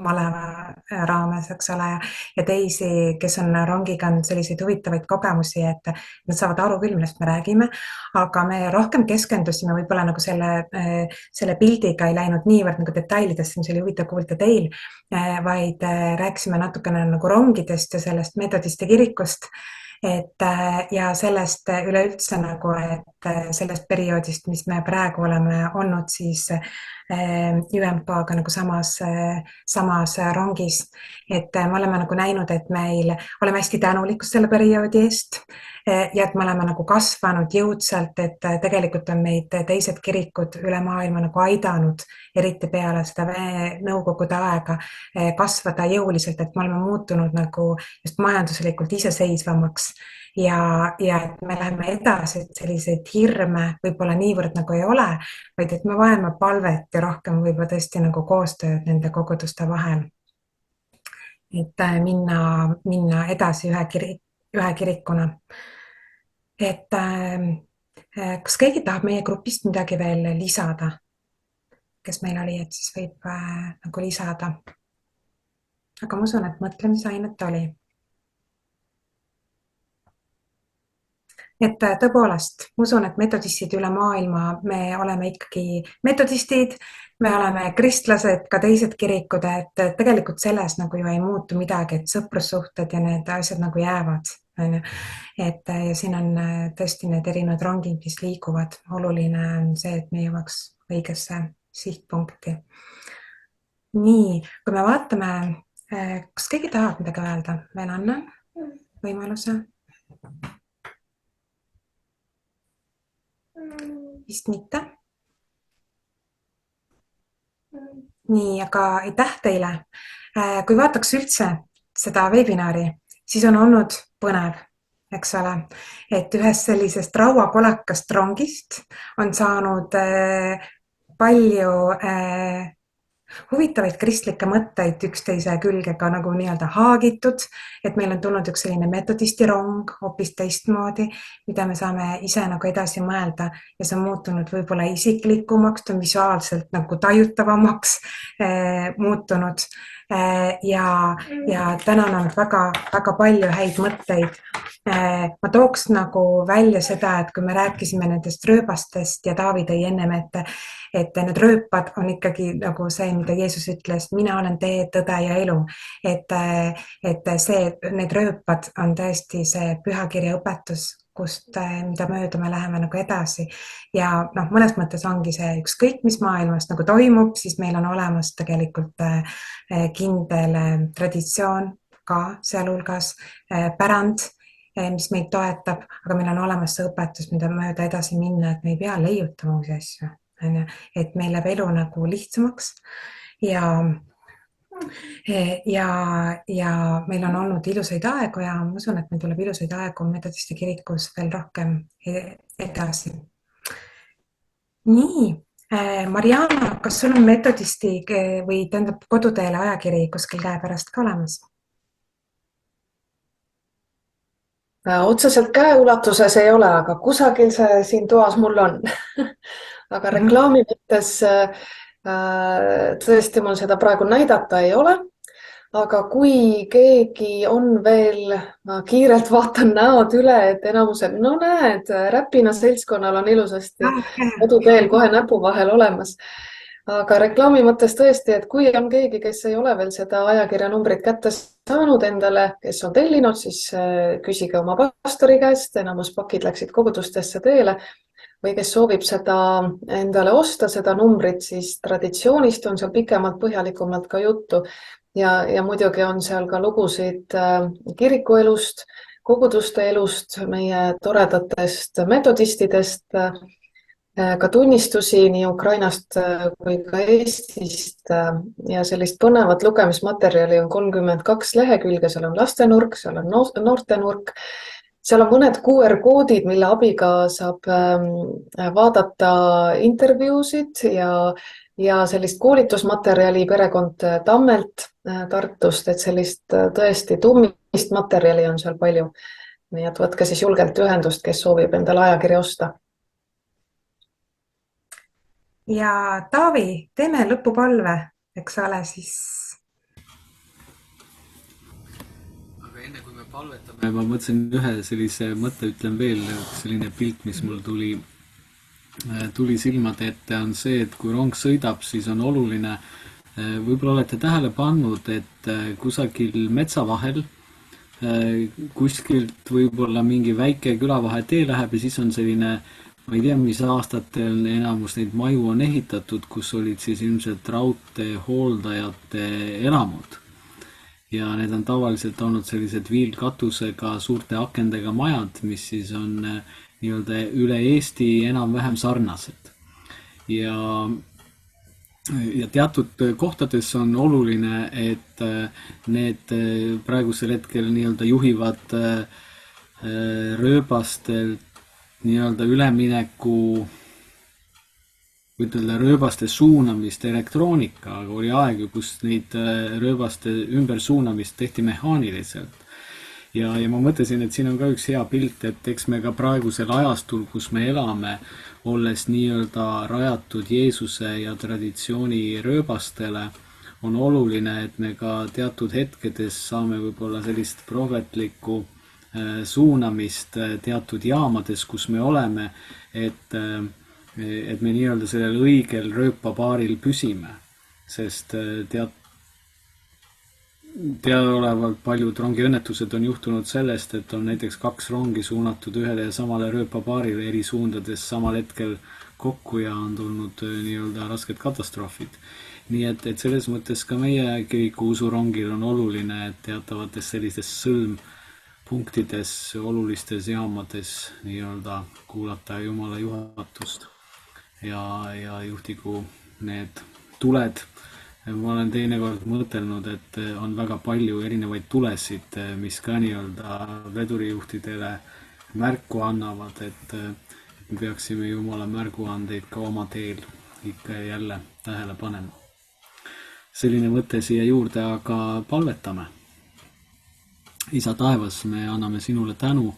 Speaker 1: maleva raames, eks ole, ja teisi, kes on rongiga on selliseid huvitavaid kogemusi, et nad saavad aru küll, millest me räägime, aga me rohkem keskendusime võib-olla nagu selle pildiga ei läinud niivõrd nagu detailidesse, mis oli huvitav kuulda teil, vaid rääkisime natukene nagu rongidest ja sellest Metodisti kirikust, ja sellest üleüldse nagu, et sellest perioodist, mis me praegu oleme olnud siis UMK-ga nagu samas rongis, et me oleme nagu näinud, et meil oleme hästi tänulikud selle perioodi eest ja et me oleme nagu kasvanud jõudsalt, et tegelikult on meid teised kirikud üle maailma nagu aidanud, eriti peale seda nõukogude aega kasvada jõuliselt, et me oleme muutunud nagu just majanduslikult iseseisvamaks ja et me läheme edasi, et selliseid hirme võib-olla niivõrd nagu ei ole, vaid et me vajame palvet ja rohkem võib-olla tõesti nagu koostööd nende koguduste vahel. Et minna edasi ühe kirikuna. Et kas keegi tahab meie grupist midagi veel lisada, kes meil oli, et siis võib nagu lisada. Aga ma usun, et mõtlemisainet oli. Et tõepoolest, ma usun, et metodistid üle maailma, me oleme ikkagi metodistid, me oleme kristlased, ka teised kirikud, et tegelikult selles nagu ju ei muutu midagi, et sõprussuhted ja need asjad nagu jäävad. Et ja siin on tõesti need erinevad rongid, mis liiguvad. Oluline on see, et me jõuaks õigesse sihtpunkti. Nii, kui me vaatame, kas keegi tahab midagi öelda? Veel annan võimaluse. Vist mitte. Nii, aga aitäh teile. Kui vaataks üldse seda webinari, siis on olnud põnev, eks ole, et ühest sellisest rauapolakast rongist on saanud palju huvitavaid kristlikke mõtteid üksteise külgega nagu nii-öelda haagitud, et meil on tulnud üks selline metodisti rong hoopis teistmoodi, mida me saame ise nagu edasi mõelda ja see on muutunud võib-olla isiklikumaks, ta on visuaalselt nagu tajutavamaks muutunud ja tänan on väga palju häid mõtteid. Ma tooks nagu välja seda, et kui me rääkisime nendest rööbastest ja Taavi tõi ennem, et need rööpad on ikkagi nagu see, mida Jeesus ütles, mina olen tee, tõde ja elu. Et need rööpad on tõesti see pühakirja õpetus, mida mööda me läheme nagu edasi. Ja mõnes mõttes ongi see ükskõik, mis maailmas nagu toimub, siis meil on olemas tegelikult kindel traditsioon ka sealhulgas pärand, mis meid toetab, aga meil on olemas see õpetus, mida mööda edasi minna, et me ei pea leiutama uusi asju, et meil läheb elu nagu lihtsamaks ja Ja meil on olnud ilusaid aegu ja ma usun, et meil tuleb ilusaid aegu Metodisti kirikus veel rohkem edasi. Nii, Mariana, kas sul on Metodisti või tähendab Koduteele ajakiri kuskil käepärast ka olemas?
Speaker 4: Otseselt käeulatuses ei ole, aga kusagil see siin toas mul on. Aga reklaami mõttes tõesti mul seda praegu näidata ei ole. Aga kui keegi on veel, ma kiirelt vaatan näod üle, et enamusel, no näed, Räpina seltskonnal on ilusasti Koduteel kohe näpu vahel olemas. Aga reklaami mõttes tõesti, et kui on keegi, kes ei ole veel seda ajakirja numbrit kätte saanud endale, kes on tellinud, siis küsige oma pastori käest, enamus pakid läksid kogudustesse teele, või kes soovib seda endale osta, seda numbrit, siis traditsioonist on seal pikemalt põhjalikumalt ka juttu. Ja muidugi on seal ka lugusid kiriku elust, koguduste elust, meie toredatest metodistidest, ka tunnistusi nii Ukrainast kui ka Eestist ja sellist põnevat lugemismaterjali on 32 lehekülge, seal on lastenurk, seal on noortenurk, seal on mõned QR-koodid, mille abiga saab vaadata intervjuusid ja sellist koolitusmaterjali perekond Tammelt Tartust, et sellist tõesti tummist materjali on seal palju. Nii et võtke siis julgelt ühendust, kes soovib endale ajakirja osta.
Speaker 1: Ja Taavi, teeme lõpupalve, eks ole, siis.
Speaker 5: Aga enne kui me palvetame, ma mõtlesin ühe sellise mõtte, ütlen veel, selline pilt, mis mul tuli silmade ette, on see, et kui rong sõidab, siis on oluline, võib-olla olete tähele pannud, et kusagil metsa vahel, kuskilt võib-olla mingi väike külavahe tee läheb ja siis on selline, ma ei tea, mis aastatel enamus neid maju on ehitatud, kus olid siis ilmselt raudtee hooldajate elamud. Ja need on tavaliselt olnud sellised viilkatusega, suurte akendega majad, mis siis on nii-öelda üle Eesti enam-vähem sarnased. Ja teatud kohtades on oluline, et need praegusel hetkel nii-öelda juhivad rööbastelt nii-öelda ülemineku, ütelda rööbaste suunamist elektroonikaga, oli aeg, kus neid rööbaste ümbersuunamist tehti mehaaniliselt. Ja ma mõtlesin, et siin on ka üks hea pilt, et eks me ka praegusel ajastul, kus me elame, olles nii-öelda rajatud Jeesuse ja traditsiooni rööbastele, on oluline, et me ka teatud hetkedes saame võib-olla sellist prohvetlikku suunamist teatud jaamades, kus me oleme, et me nii-öelda sellel õigel rööpapaaril püsime, sest teadaolevalt paljud rongiõnnetused on juhtunud sellest, et on näiteks 2 rongi suunatud ühele ja samale rööpapaarile eri suundades samal hetkel kokku ja on tulnud nii-öelda rasked katastroofid. Nii et selles mõttes ka meie kiriku usurongil on oluline, et teatavates sellistes sõlmpunktides, olulistes jaamades nii-öelda kuulata Jumala juhatust ja juhtigu need tuled. Ma olen teinekord mõtelnud, et on väga palju erinevaid tulesid, mis ka nii-öelda vedurijuhtidele märku annavad, et me peaksime Jumala märguandeid ka oma teel ikka ja jälle tähele panema. Selline mõte siia juurde, aga palvetame. Isa taevas, me anname sinule tänu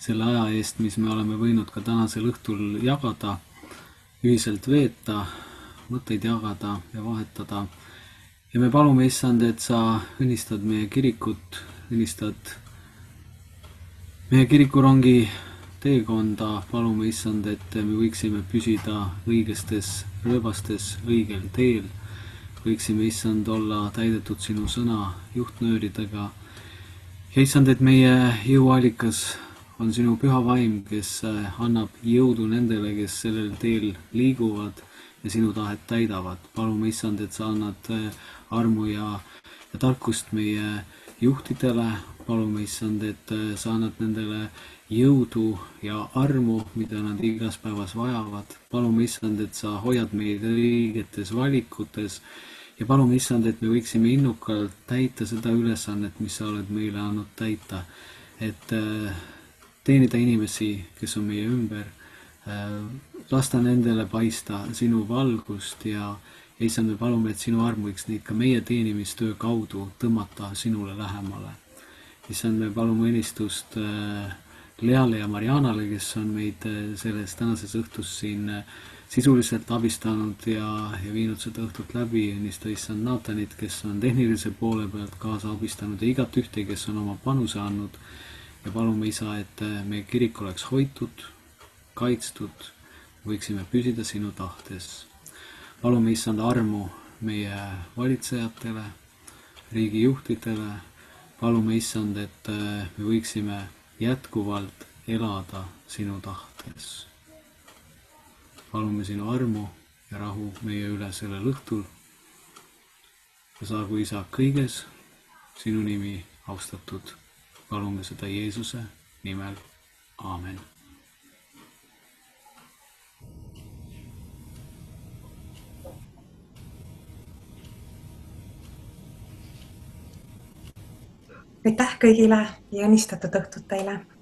Speaker 5: selle aja eest, mis me oleme võinud ka tänasel õhtul jagada, ühiselt veeta, mõtteid jagada ja vahetada. Ja me palume, Issand, et sa õnnistad meie kirikut, õnnistad meie kirikurongi teekonda. Palume, Issand, et me võiksime püsida õigestes rööbastes õigel teel. Võiksime, Issand, olla täidetud sinu sõna juhtnööridega. Ja Issand, et meie jõuallikas on sinu püha vaim, kes annab jõudu nendele, kes sellel teel liiguvad ja sinu tahet täidavad. Palume, Issand, et sa annad armu ja tarkust meie juhtidele. Palume, Issand, et sa annad nendele jõudu ja armu, mida nad igas päevas vajavad. Palume, Issand, et sa hoiad meid õigetes valikutes ja palume, issand, et me võiksime innukalt täita seda ülesannet, mis sa oled meile andnud täita, et teenida inimesi, kes on meie ümber, lasta nendele paista sinu valgust ja issand, me palume, et sinu arm võiks neid ka meie teenimistöö kaudu tõmmata sinule lähemale. Issand, me palume õnnistust Leale ja Marianale, kes on meid selles tänases õhtus siin sisuliselt abistanud ja viinud seda õhtut läbi. Õnnista issand Natanit, kes on tehnilise poole pealt kaasa abistanud ja igat ühte, kes on oma panuse andnud. Ja palume, isa, et meie kirik oleks hoitud, kaitstud, võiksime püsida sinu tahtes. Palume, issand, armu meie valitsejatele, riigijuhtidele. Palume, issand, et me võiksime jätkuvalt elada sinu tahtes. Palume sinu armu ja rahu meie üle sellel õhtul. Ja saagu, isa, kõiges sinu nimi austatud. Palume seda Jeesuse nimel. Aamen.
Speaker 1: Aitäh kõigile ja õnnistatud õhtut teile!